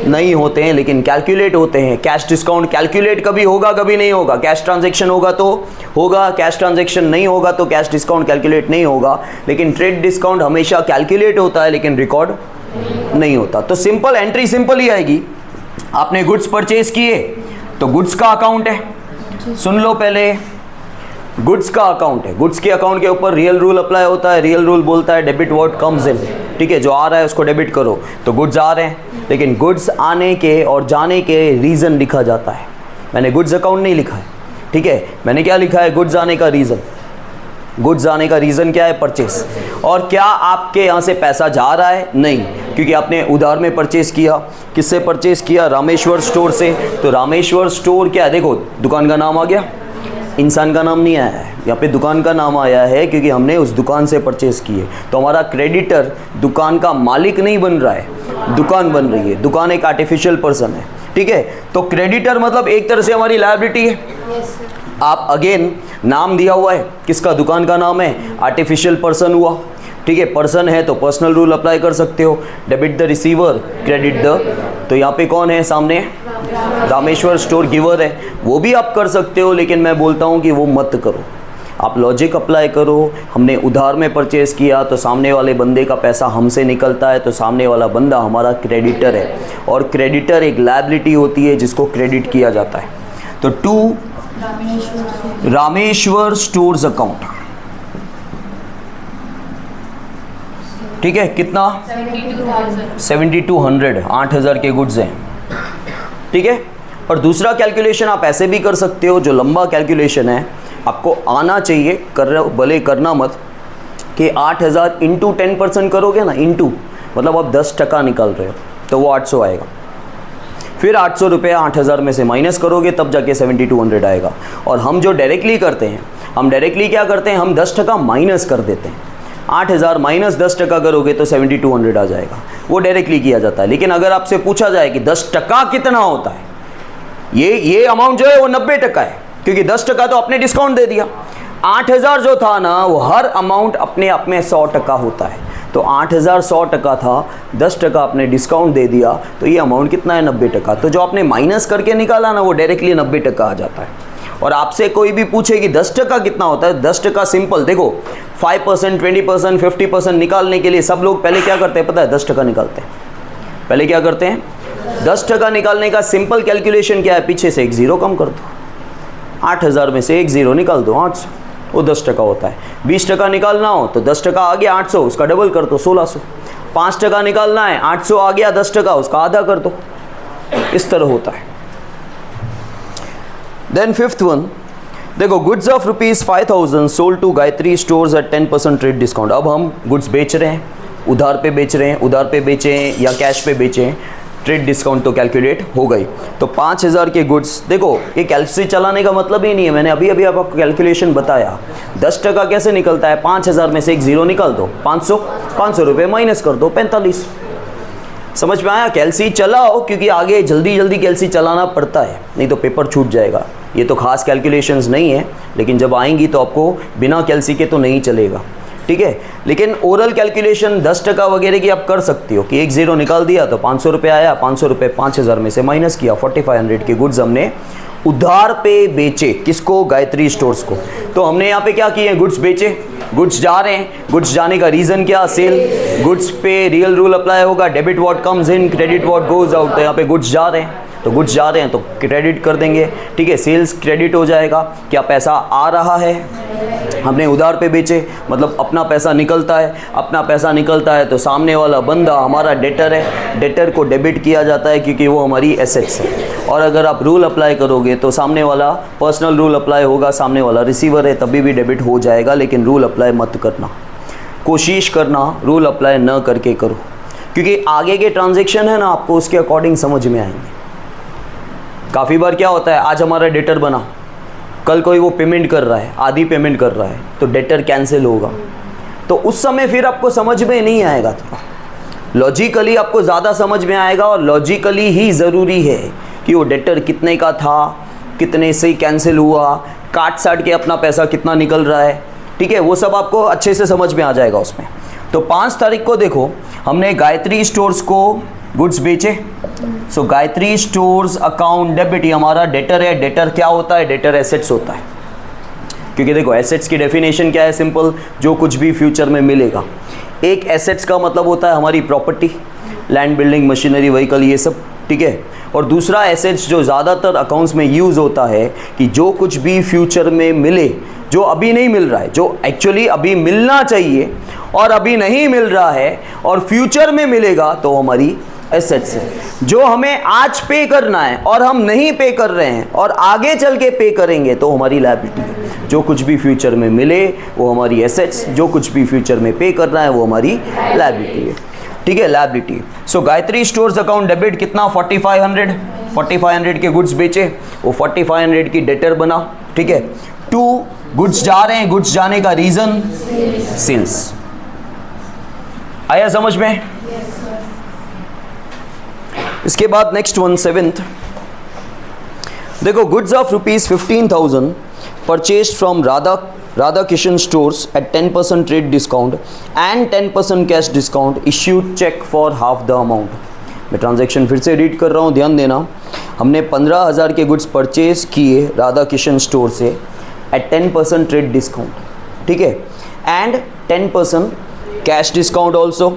नहीं होते हैं, लेकिन कैलकुलेट होते हैं। कैश डिस्काउंट कैलकुलेट कभी होगा, कभी नहीं होगा। कैश ट्रांजैक्शन होगा तो होगा, कैश ट्रांजैक्शन नहीं होगा तो कैश डिस्काउंट कैलकुलेट नहीं होगा। लेकिन ट्रेड डिस्काउंट हमेशा कैलकुलेट होता है, लेकिन रिकॉर्ड नहीं होता। तो सिंपल एंट्री सिंपल ही आएगी। आपने गुड्स परचेज किए तो गुड्स का अकाउंट है। सुन लो पहले, गुड्स का अकाउंट है। गुड्स के अकाउंट के ऊपर रियल रूल अप्लाई होता है। रियल रूल बोलता है डेबिट व्हाट कम्स इन। ठीक है, जो आ रहा है उसको डेबिट करो। तो गुड्स आ रहे हैं, लेकिन गुड्स आने के और जाने के रीज़न लिखा जाता है। मैंने गुड्स अकाउंट नहीं लिखा है, ठीक है, मैंने क्या लिखा है, गुड्स आने का रीज़न। गुड्स आने का रीज़न क्या है, परचेस। और क्या आपके यहाँ से पैसा जा रहा है, नहीं, क्योंकि आपने उधार में परचेस किया। किससे परचेस किया, रामेश्वर स्टोर से। तो रामेश्वर स्टोर क्या है, देखो दुकान का नाम आ गया, इंसान का नाम नहीं आया है यहाँ पे, दुकान का नाम आया है क्योंकि हमने उस दुकान से परचेस किए। तो हमारा क्रेडिटर दुकान का मालिक नहीं बन रहा है, दुकान बन रही है। दुकान एक आर्टिफिशियल पर्सन है, ठीक है। तो क्रेडिटर मतलब एक तरह से हमारी लायबिलिटी है। आप अगेन नाम दिया हुआ है, किसका, दुकान का नाम है, आर्टिफिशियल पर्सन हुआ, ठीक है। पर्सन है तो पर्सनल रूल अप्लाई कर सकते हो, debit the receiver credit the. तो यहाँ पे कौन है सामने, रामेश्वर स्टोर गिवर है, वो भी आप कर सकते हो, लेकिन मैं बोलता हूँ कि वो मत करो। आप लॉजिक अप्लाई करो। हमने उधार में परचेस किया तो सामने वाले बंदे का पैसा हमसे निकलता है, तो सामने वाला बंदा हमारा क्रेडिटर है। और क्रेडिटर एक लायबिलिटी होती है जिसको क्रेडिट किया जाता है। तो टू रामेश्वर स्टोर्स अकाउंट, ठीक है, कितना, 7200, 8,000 के गुड्स हैं, ठीक है। और दूसरा कैलकुलेशन आप ऐसे भी कर सकते हो, जो लंबा कैलकुलेशन है, आपको आना चाहिए, कर भले करना मत, कि 8,000 इंटू 10% करोगे ना, इंटू मतलब आप 10% निकाल रहे हो तो वो 800 आएगा। फिर 800 रुपये 8000 में से माइनस करोगे तब जाके 7200 आएगा। और हम जो डायरेक्टली करते हैं, हम डायरेक्टली क्या करते हैं, हम 10% माइनस कर देते हैं। 8000 माइनस 10% करोगे तो 7200 आ जाएगा, वो डायरेक्टली किया जाता है। लेकिन अगर आपसे पूछा जाए कि 10% कितना होता है, ये अमाउंट जो है वो 90% है, क्योंकि 10% तो आपने डिस्काउंट दे दिया। 8000 जो था ना, वो हर अमाउंट अपने आप में 100% होता है। तो 8000 100% था, 10% आपने डिस्काउंट दे दिया, तो ये अमाउंट कितना है, 90%। तो जो आपने माइनस करके निकाला ना, वो डायरेक्टली 90% आ जाता है। और आपसे कोई भी पूछे कि 10% कितना होता है, 10% सिंपल, देखो 5%, 20%, 50% निकालने के लिए सब लोग पहले क्या करते हैं पता है, 10% निकालते हैं। पहले क्या करते हैं, 10% निकालने का सिंपल कैलकुलेशन क्या है, पीछे से एक ज़ीरो कम कर दो। 8000 में से एक ज़ीरो निकाल दो, 800, वो 10% होता है। 20% निकालना हो तो 10% आ गया 800, उसका डबल कर दो 1600। 5% निकालना है, 800 आ गया, 10% उसका आधा कर दो। इस तरह होता है। देन फिफ्थ वन, देखो goods of ₹5000 sold to Gayatri stores at 10% trade discount. अब हम गुड्स बेच रहे हैं, उधार पे बेच रहे हैं, उधार पे बेचें या कैश पे बेचें, ट्रेड डिस्काउंट तो कैलकुलेट हो गई। तो 5000 के गुड्स, देखो ये कैलकुलेशन चलाने का मतलब ही नहीं है, मैंने अभी आपको कैलकुलेशन बताया। 10% कैसे निकलता है, 5000 में से एक ज़ीरो निकाल दो, 500 रुपये माइनस कर दो, 45। समझ में आया, कैलसी चलाओ, क्योंकि आगे जल्दी जल्दी कैलसी चलाना पड़ता है, नहीं तो पेपर छूट जाएगा। ये तो खास कैलकुलेशंस नहीं है, लेकिन जब आएंगी तो आपको बिना कैलसी के तो नहीं चलेगा, ठीक है। लेकिन ओरल कैलकुलेशन 10% वगैरह की आप कर सकती हो कि एक ज़ीरो निकाल दिया तो 500 रुपये आया, 500 रुपये 5000 में से माइनस किया, 4500 के गुड्स हमने उधार पे बेचे। किसको, गायत्री स्टोर्स को। तो हमने यहाँ पे क्या किए, गुड्स बेचे, गुड्स जा रहे हैं। गुड्स जाने का रीज़न क्या, सेल। गुड्स पे रियल रूल अप्लाई होगा, debit what comes in, credit what goes out. तो यहाँ पे गुड्स जा रहे हैं, तो गुड्स जा रहे हैं तो क्रेडिट कर देंगे, ठीक है। सेल्स क्रेडिट हो जाएगा। क्या पैसा आ रहा है, हमने उधार पे बेचे, मतलब अपना पैसा निकलता है। अपना पैसा निकलता है तो सामने वाला बंदा हमारा डेटर है, डेटर को डेबिट किया जाता है क्योंकि वो हमारी एसेट्स है। और अगर आप रूल अप्लाई करोगे तो सामने वाला पर्सनल रूल अप्लाई होगा, सामने वाला रिसीवर है, तभी भी डेबिट हो जाएगा। लेकिन रूल अप्लाई मत करना, कोशिश करना रूल अप्लाई न करके करो, क्योंकि आगे के ट्रांजेक्शन है ना, आपको उसके अकॉर्डिंग समझ में आएंगे। काफ़ी बार क्या होता है, आज हमारा डेटर बना, कल कोई वो पेमेंट कर रहा है, आधी पेमेंट कर रहा है, तो डेटर कैंसिल होगा। तो उस समय फिर आपको समझ में नहीं आएगा, लॉजिकली आपको ज़्यादा समझ में आएगा। और लॉजिकली ही ज़रूरी है कि वो डेटर कितने का था, कितने से कैंसिल हुआ, काट साट के अपना पैसा कितना निकल रहा है, ठीक है, वो सब आपको अच्छे से समझ में आ जाएगा उसमें। तो 5 तारीख को देखो, हमने गायत्री स्टोर्स को गुड्स बेचे। सो गायत्री स्टोर्स अकाउंट डेबिट, ये हमारा डेटर है। डेटर क्या होता है, डेटर एसेट्स होता है, क्योंकि देखो एसेट्स की डेफिनेशन क्या है, सिंपल, जो कुछ भी फ्यूचर में मिलेगा। एक एसेट्स का मतलब होता है हमारी property, land, building, machinery, vehicle, ये सब, ठीक है। और दूसरा एसेट्स जो ज़्यादातर अकाउंट्स में यूज़ होता है कि जो कुछ भी फ्यूचर में मिले, जो अभी नहीं मिल रहा है, जो एक्चुअली अभी मिलना चाहिए और अभी नहीं मिल रहा है और फ्यूचर में मिलेगा, तो हमारी एसेट्स है। जो हमें आज पे करना है और हम नहीं पे कर रहे हैं और आगे चल के पे करेंगे, तो हमारी लायबिलिटी है। जो कुछ भी फ्यूचर में मिले वो हमारी एसेट्स, जो कुछ भी फ्यूचर में पे करना है वो हमारी लायबिलिटी है, ठीक है, लायबिलिटी। सो गायत्री स्टोर्स अकाउंट डेबिट कितना, 4500 के गुड्स बेचे, वो 4500 की डेटर बना, ठीक है। 2 गुड्स जा रहे हैं, गुड्स जाने का रीज़न सेल्स। आया समझ में? इसके बाद नेक्स्ट वन, 7th, देखो goods of ₹15,000 purchased from Radha Kishan stores at 10% trade discount and 10% cash discount, issued cheque for half the amount. मैं ट्रांजैक्शन फिर से रीड कर रहा हूँ, ध्यान देना। हमने 15,000 के गुड्स परचेज किए राधा किशन स्टोर से एट 10% ट्रेड डिस्काउंट, ठीक है, and 10% cash discount also,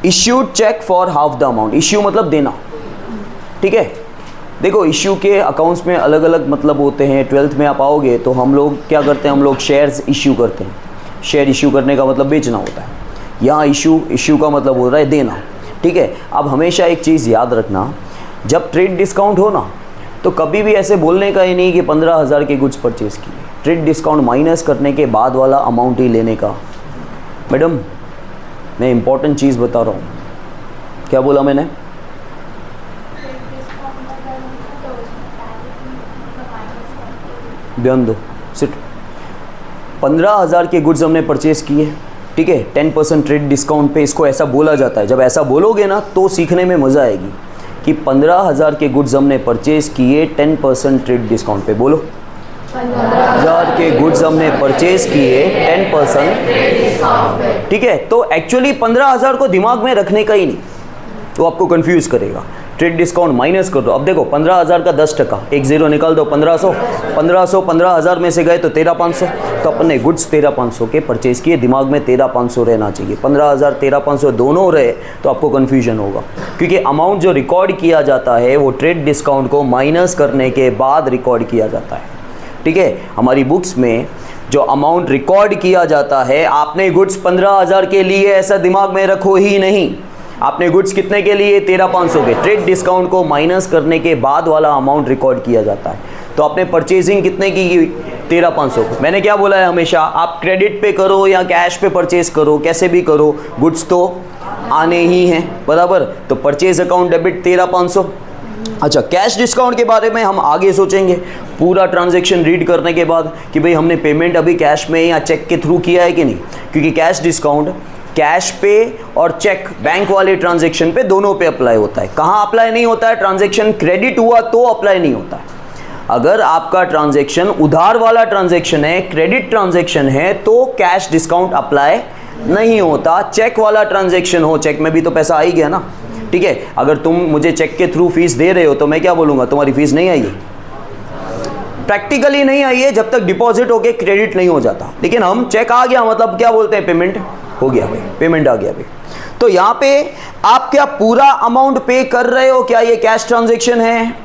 issued cheque for half the amount. Issue मतलब देना, ठीक है। देखो इश्यू के अकाउंट्स में अलग अलग मतलब होते हैं। 12th में आप आओगे तो हम लोग क्या करते हैं, हम लोग शेयर्स इश्यू करते हैं। शेयर इश्यू करने का मतलब बेचना होता है। यहाँ इश्यू का मतलब हो रहा है देना, ठीक है। अब हमेशा एक चीज़ याद रखना, जब ट्रेड डिस्काउंट हो ना, तो कभी भी ऐसे बोलने का ही नहीं कि 15,000 के गुड्स परचेज किए। ट्रेड डिस्काउंट माइनस करने के बाद वाला अमाउंट ही लेने का। मैडम मैं इंपॉर्टेंट चीज़ बता रहा हूँ, क्या बोला मैंने? ध्यान दो, सिट। 15,000 के गुड्स हमने परचेज किए, ठीक है, 10% ट्रेड डिस्काउंट पे इसको ऐसा बोला जाता है। जब ऐसा बोलोगे ना तो सीखने में मज़ा आएगी कि 15,000 के गुड्स हमने परचेज किए 10% ट्रेड डिस्काउंट पे। बोलो, 15,000 के गुड्स हमने परचेज किए 10%, ठीक है। तो एक्चुअली 15,000 को दिमाग में रखने का ही नहीं, तो आपको कंफ्यूज करेगा। ट्रेड डिस्काउंट माइनस कर दो। अब देखो 15,000 का 10%, एक जीरो निकाल दो, 1500। 15,000 में से गए तो 13,500, तो अपने गुड्स 13,500 के परचेज किए। दिमाग में 13,500 रहना चाहिए। 15,000 13,500 दोनों रहे तो आपको कन्फ्यूजन होगा, क्योंकि अमाउंट जो रिकॉर्ड किया जाता है वो ट्रेड डिस्काउंट को माइनस करने के बाद रिकॉर्ड किया जाता है, ठीक है। हमारी बुक्स में जो अमाउंट रिकॉर्ड किया जाता है, आपने गुड्स 15,000 के लिए ऐसा दिमाग में रखो ही नहीं। आपने गुड्स कितने के लिए? 13,500 के। ट्रेड डिस्काउंट को माइनस करने के बाद वाला अमाउंट रिकॉर्ड किया जाता है। तो आपने परचेजिंग कितने की? 13,500 को। मैंने क्या बोला है हमेशा, आप क्रेडिट पे करो या कैश पे परचेज करो, कैसे भी करो, गुड्स तो आने ही हैं, बराबर। तो परचेज अकाउंट डेबिट 13,500। अच्छा, कैश डिस्काउंट के बारे में हम आगे सोचेंगे पूरा ट्रांजैक्शन रीड करने के बाद कि भाई हमने पेमेंट अभी कैश में या चेक के थ्रू किया है कि नहीं, क्योंकि कैश डिस्काउंट कैश पे और चेक बैंक वाले ट्रांजैक्शन पे दोनों पे अप्लाई होता है। कहाँ अप्लाई नहीं होता है? ट्रांजैक्शन क्रेडिट हुआ तो अप्लाई नहीं होता है। अगर आपका ट्रांजैक्शन उधार वाला ट्रांजैक्शन है, क्रेडिट ट्रांजैक्शन है, तो कैश डिस्काउंट अप्लाई नहीं होता। चेक वाला ट्रांजैक्शन हो, चेक में भी तो पैसा आ ही गया ना, ठीक है। अगर तुम मुझे चेक के थ्रू फीस दे रहे हो तो मैं क्या बोलूँगा? तुम्हारी फीस नहीं आई है, प्रैक्टिकली नहीं आई है जब तक डिपॉजिट होके क्रेडिट नहीं हो जाता। लेकिन हम चेक आ गया मतलब क्या बोलते हैं? पेमेंट हो गया भाई, पेमेंट आ गया भाई। तो यहाँ पे आप क्या पूरा अमाउंट पे कर रहे हो? क्या ये कैश ट्रांजैक्शन है?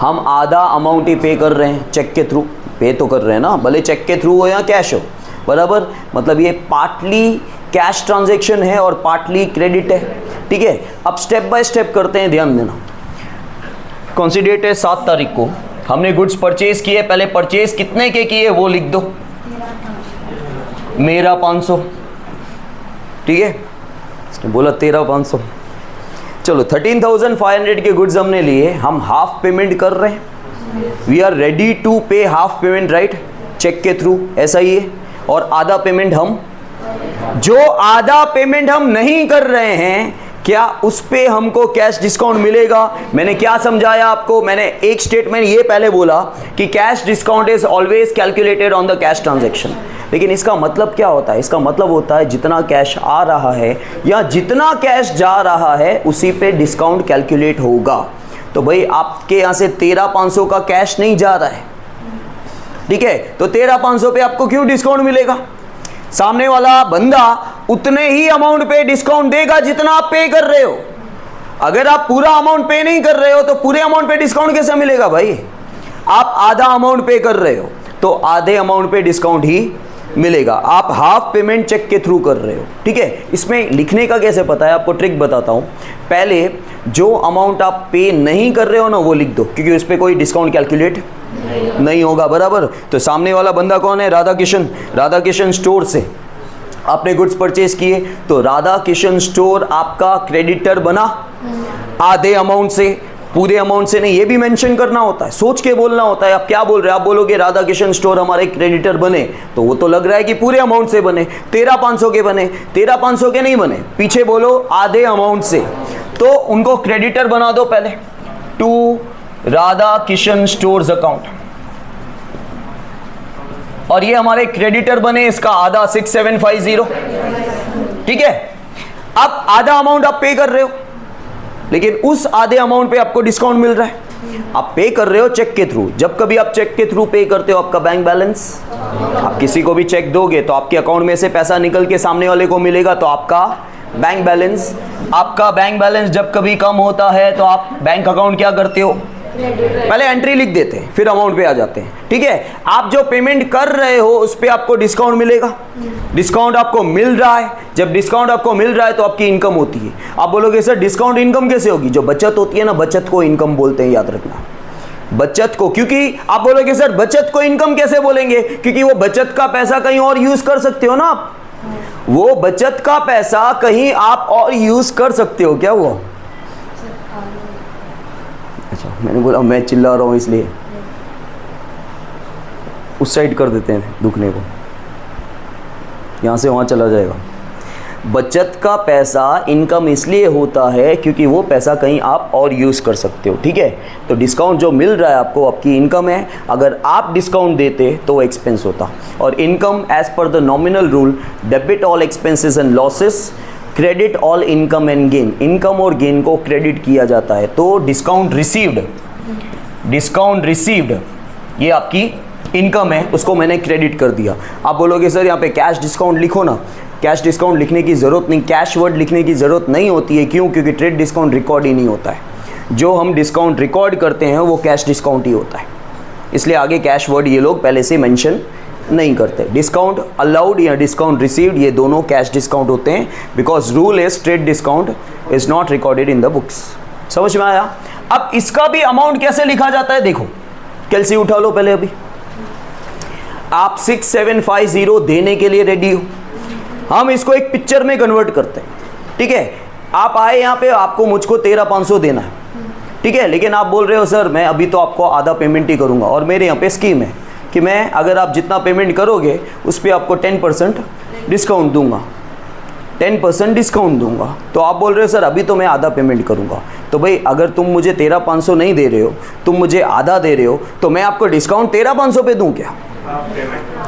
हम आधा अमाउंट ही पे कर रहे हैं चेक के थ्रू। पे तो कर रहे हैं ना, भले चेक के थ्रू हो या कैश हो, बराबर। मतलब ये पार्टली कैश ट्रांजैक्शन है और पार्टली क्रेडिट है, ठीक है। अब स्टेप बाय स्टेप करते हैं, ध्यान देना। कौन सी डेट है? 7 तारीख को हमने गुड्स परचेज किए। पहले परचेज कितने के किए वो लिख दो। मेरा 500, ठीक है। इसने बोला 13,500। चलो 13,500 के गुड्स हमने लिए, हम हाफ पेमेंट कर रहे हैं। We are ready to pay half payment, right, check के थ्रू, ऐसा ही है। और आधा पेमेंट हम, जो आधा पेमेंट हम नहीं कर रहे हैं, क्या उस पे हमको कैश डिस्काउंट मिलेगा? मैंने क्या समझाया आपको? मैंने एक स्टेटमेंट ये पहले बोला कि cash discount is always calculated on the cash transaction. लेकिन इसका मतलब क्या होता है? इसका मतलब होता है जितना कैश आ रहा है या जितना कैश जा रहा है उसी पे डिस्काउंट कैलकुलेट होगा। तो भाई आपके यहाँ से 13,500 का कैश नहीं जा रहा है, ठीक है, तो 13,500 पे आपको क्यों डिस्काउंट मिलेगा? सामने वाला बंदा उतने ही अमाउंट पे डिस्काउंट देगा जितना आप पे कर रहे हो। अगर आप पूरा अमाउंट पे नहीं कर रहे हो तो पूरे अमाउंट पे डिस्काउंट कैसे मिलेगा भाई? आप आधा अमाउंट पे कर रहे हो तो आधे अमाउंट पे डिस्काउंट ही मिलेगा। आप हाफ पेमेंट चेक के थ्रू कर रहे हो, ठीक है। इसमें लिखने का कैसे पता है? आपको ट्रिक बताता हूं। पहले जो अमाउंट आप पे नहीं कर रहे हो ना वो लिख दो, क्योंकि उस पर कोई डिस्काउंट कैलकुलेट नहीं होगा, बराबर। तो सामने वाला बंदा कौन है? राधा किशन। राधा किशन स्टोर से आपने गुड्स परचेज किए, तो राधा किशन स्टोर आपका क्रेडिटर बना आधे अमाउंट से, पूरे अमाउंट से नहीं। ये भी मेंशन करना होता है, सोच के बोलना होता है। आप क्या बोल रहे हैं? आप बोलोगे राधा किशन स्टोर हमारे क्रेडिटर बने, तो वो तो लग रहा है कि पूरे अमाउंट से बने। 13,500 के बने, 13,500 के नहीं बने, पीछे बोलो आधे अमाउंट से, तो उनको क्रेडिटर बना दो पहले to Radha Kishan stores account. और ये हमारे क्रेडिटर बने, इसका आधा 6750, ठीक है। अब आधा अमाउंट आप पे कर रहे हो, लेकिन उस आधे अमाउंट पे आपको डिस्काउंट मिल रहा है। आप पे कर रहे हो चेक के थ्रू। जब कभी आप चेक के थ्रू पे करते हो, आपका बैंक बैलेंस, आप किसी को भी चेक दोगे तो आपके अकाउंट में से पैसा निकल के सामने वाले को मिलेगा, तो आपका बैंक बैलेंस। आपका बैंक बैलेंस जब कभी कम होता है तो आप बैंक अकाउंट क्या करते हो? पहले एंट्री लिख देते हैं, फिर अमाउंट पे आ जाते हैं, ठीक है। आप जो पेमेंट कर रहे हो उस पे आपको डिस्काउंट मिलेगा। डिस्काउंट आपको मिल रहा है, जब डिस्काउंट आपको मिल रहा है तो आपकी इनकम होती है। आप बोलोगे सर डिस्काउंट इनकम कैसे होगी? जो बचत होती है ना, बचत को इनकम बोलते हैं, याद रखना, बचत को। क्योंकि आप बोलोगे सर बचत को इनकम कैसे बोलेंगे? क्योंकि वो बचत का पैसा कहीं और यूज कर सकते हो ना आप। वो बचत का पैसा कहीं आप और यूज कर सकते हो। क्या हुआ? अच्छा, मैंने बोला मैं चिल्ला रहा हूँ इसलिए उस साइड कर देते हैं दुखने को, यहाँ से वहाँ चला जाएगा। बचत का पैसा इनकम इसलिए होता है क्योंकि वो पैसा कहीं आप और यूज़ कर सकते हो। ठीक है, तो डिस्काउंट जो मिल रहा है आपको आपकी इनकम है। अगर आप डिस्काउंट देते तो वो एक्सपेंस होता। और income as per the nominal rule debit all expenses and losses, credit all income and gain. Income और गेन को क्रेडिट किया जाता है। तो डिस्काउंट रिसीव्ड ये आपकी इनकम है, उसको मैंने क्रेडिट कर दिया। आप बोलोगे सर यहाँ पे कैश डिस्काउंट लिखो ना। कैश डिस्काउंट लिखने की ज़रूरत नहीं, कैश वर्ड लिखने की ज़रूरत नहीं होती है। क्यों? क्योंकि ट्रेड डिस्काउंट रिकॉर्ड ही नहीं होता है। जो हम डिस्काउंट रिकॉर्ड करते हैं वो कैश डिस्काउंट ही होता है, इसलिए आगे कैश वर्ड ये लोग पहले से मेंशन नहीं करते। डिस्काउंट अलाउड या डिस्काउंट रिसीव्ड ये दोनों कैश डिस्काउंट होते हैं, because rule is trade discount is not recorded in the books. समझ में आया? अब इसका भी अमाउंट कैसे लिखा जाता है देखो, कैलसी उठा लो पहले। अभी आप 6750 देने के लिए रेडी हो, हम इसको एक पिक्चर में कन्वर्ट करते हैं। ठीक है, आप आए यहाँ पे, आपको मुझको 13,500 देना है। ठीक है, लेकिन आप बोल रहे हो सर मैं अभी तो आपको आधा पेमेंट ही करूँगा, और मेरे यहाँ पे स्कीम है कि मैं अगर आप जितना पेमेंट करोगे उस पर आपको 10% डिस्काउंट दूंगा, 10% डिस्काउंट दूंगा। तो आप बोल रहे हो सर अभी तो मैं आधा पेमेंट करूँगा। तो भाई अगर तुम मुझे 13,500 नहीं दे रहे हो, तुम मुझे आधा दे रहे हो, तो मैं आपको डिस्काउंट 13,500 पे दूँ क्या?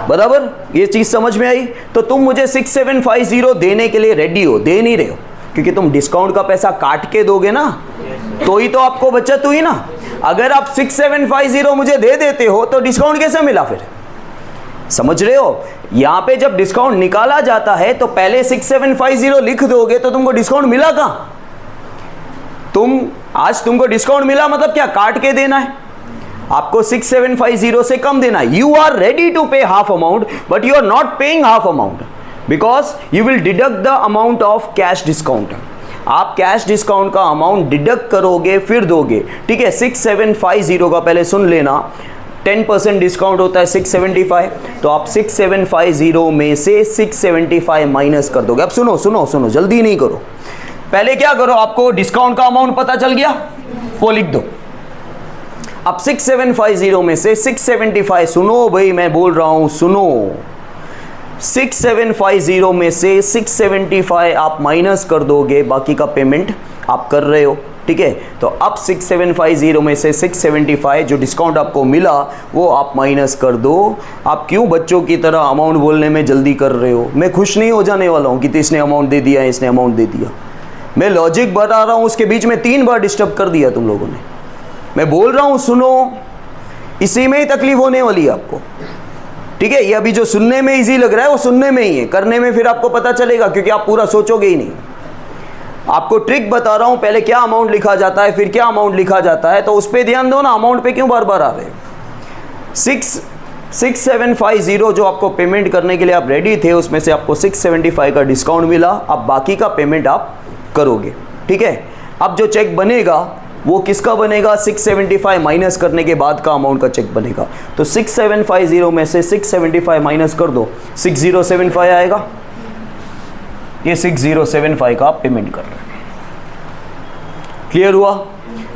बराबर, ये चीज़ समझ में आई? तो तुम मुझे 6750 देने के लिए रेडी हो, दे नहीं रहे हो, क्योंकि तुम डिस्काउंट का पैसा काट के दोगे ना, तो ही तो आपको बचत हुई ना। अगर आप 6750 मुझे दे देते हो तो डिस्काउंट कैसे मिला फिर? समझ रहे हो? यहां पे जब डिस्काउंट निकाला जाता है तो पहले 6750 लिख दोगे तो तुमको डिस्काउंट मिला कहां? आज तुमको डिस्काउंट मिला मतलब क्या? काट के देना है आपको, 6750 से कम देना है। You are ready to pay half amount but you are not paying half amount because you will deduct the amount of cash discount. आप कैश डिस्काउंट का अमाउंट डिडक्ट करोगे फिर दोगे। ठीक है, 6750 का पहले सुन लेना, 10% डिस्काउंट होता है 675, तो आप 6750 में से 675 माइनस कर दोगे। अब सुनो सुनो सुनो, जल्दी नहीं करो, पहले क्या करो, आपको डिस्काउंट का अमाउंट पता चल गया, वो लिख दो। अब 6750 में से 675, सुनो भाई मैं बोल रहा हूं सुनो, 6750 में से 675 आप माइनस कर दोगे, बाकी का पेमेंट आप कर रहे हो। ठीक है, तो अब 6750 में से 675 जो डिस्काउंट आपको मिला वो आप माइनस कर दो। आप क्यों बच्चों की तरह अमाउंट बोलने में जल्दी कर रहे हो? मैं खुश नहीं हो जाने वाला हूँ कि इसने अमाउंट दे दिया, इसने अमाउंट दे दिया। मैं लॉजिक बता रहा हूँ, उसके बीच में 3 बार डिस्टर्ब कर दिया तुम लोगों ने। मैं बोल रहा हूँ सुनो, इसी में ही तकलीफ होने वाली है आपको। ठीक है, ये अभी जो सुनने में इजी लग रहा है वो सुनने में ही है, करने में फिर आपको पता चलेगा, क्योंकि आप पूरा सोचोगे ही नहीं। आपको ट्रिक बता रहा हूं, पहले क्या अमाउंट लिखा जाता है फिर क्या अमाउंट लिखा जाता है, तो उस पर ध्यान दो ना, अमाउंट पे क्यों बार बार आ रहे हो। 6750 जो आपको पेमेंट करने के लिए आप रेडी थे, उसमें से आपको 675 का डिस्काउंट मिला, अब बाकी का पेमेंट आप करोगे। ठीक है, अब जो चेक बनेगा वो किसका बनेगा? 675 माइनस करने के बाद का अमाउंट का चेक बनेगा। तो 6750 में से 675 माइनस कर दो, 6075 आएगा। ये 6075 का आप पेमेंट कर रहे हैं। क्लियर हुआ?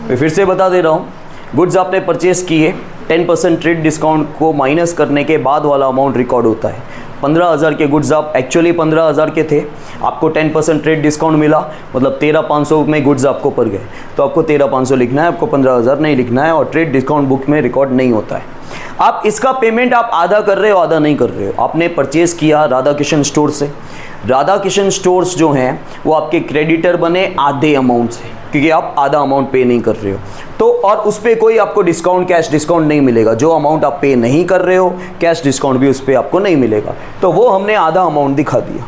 मैं फिर से बता दे रहा हूँ, गुड्स आपने परचेस किए, 10% ट्रेड डिस्काउंट को माइनस करने के बाद वाला अमाउंट रिकॉर्ड होता है। 15,000 के गुड्स आप एक्चुअली 15,000 के थे, आपको 10% ट्रेड डिस्काउंट मिला, मतलब 13,500 में गुड्स आपको पड़ गए, तो आपको 13,500 लिखना है, आपको 15,000 नहीं लिखना है, और ट्रेड डिस्काउंट बुक में रिकॉर्ड नहीं होता है। आप इसका पेमेंट आप आधा कर रहे हो, आधा नहीं कर रहे हो। आपने परचेज़ किया राधा किशन स्टोर से, राधा किशन स्टोर्स जो हैं वो आपके क्रेडिटर बने आधे अमाउंट से, क्योंकि आप आधा अमाउंट पे नहीं कर रहे हो, तो और उस पर कोई आपको डिस्काउंट, कैश डिस्काउंट नहीं मिलेगा। जो अमाउंट आप पे नहीं कर रहे हो, कैश डिस्काउंट भी उस पर आपको नहीं मिलेगा, तो वो हमने आधा अमाउंट दिखा दिया।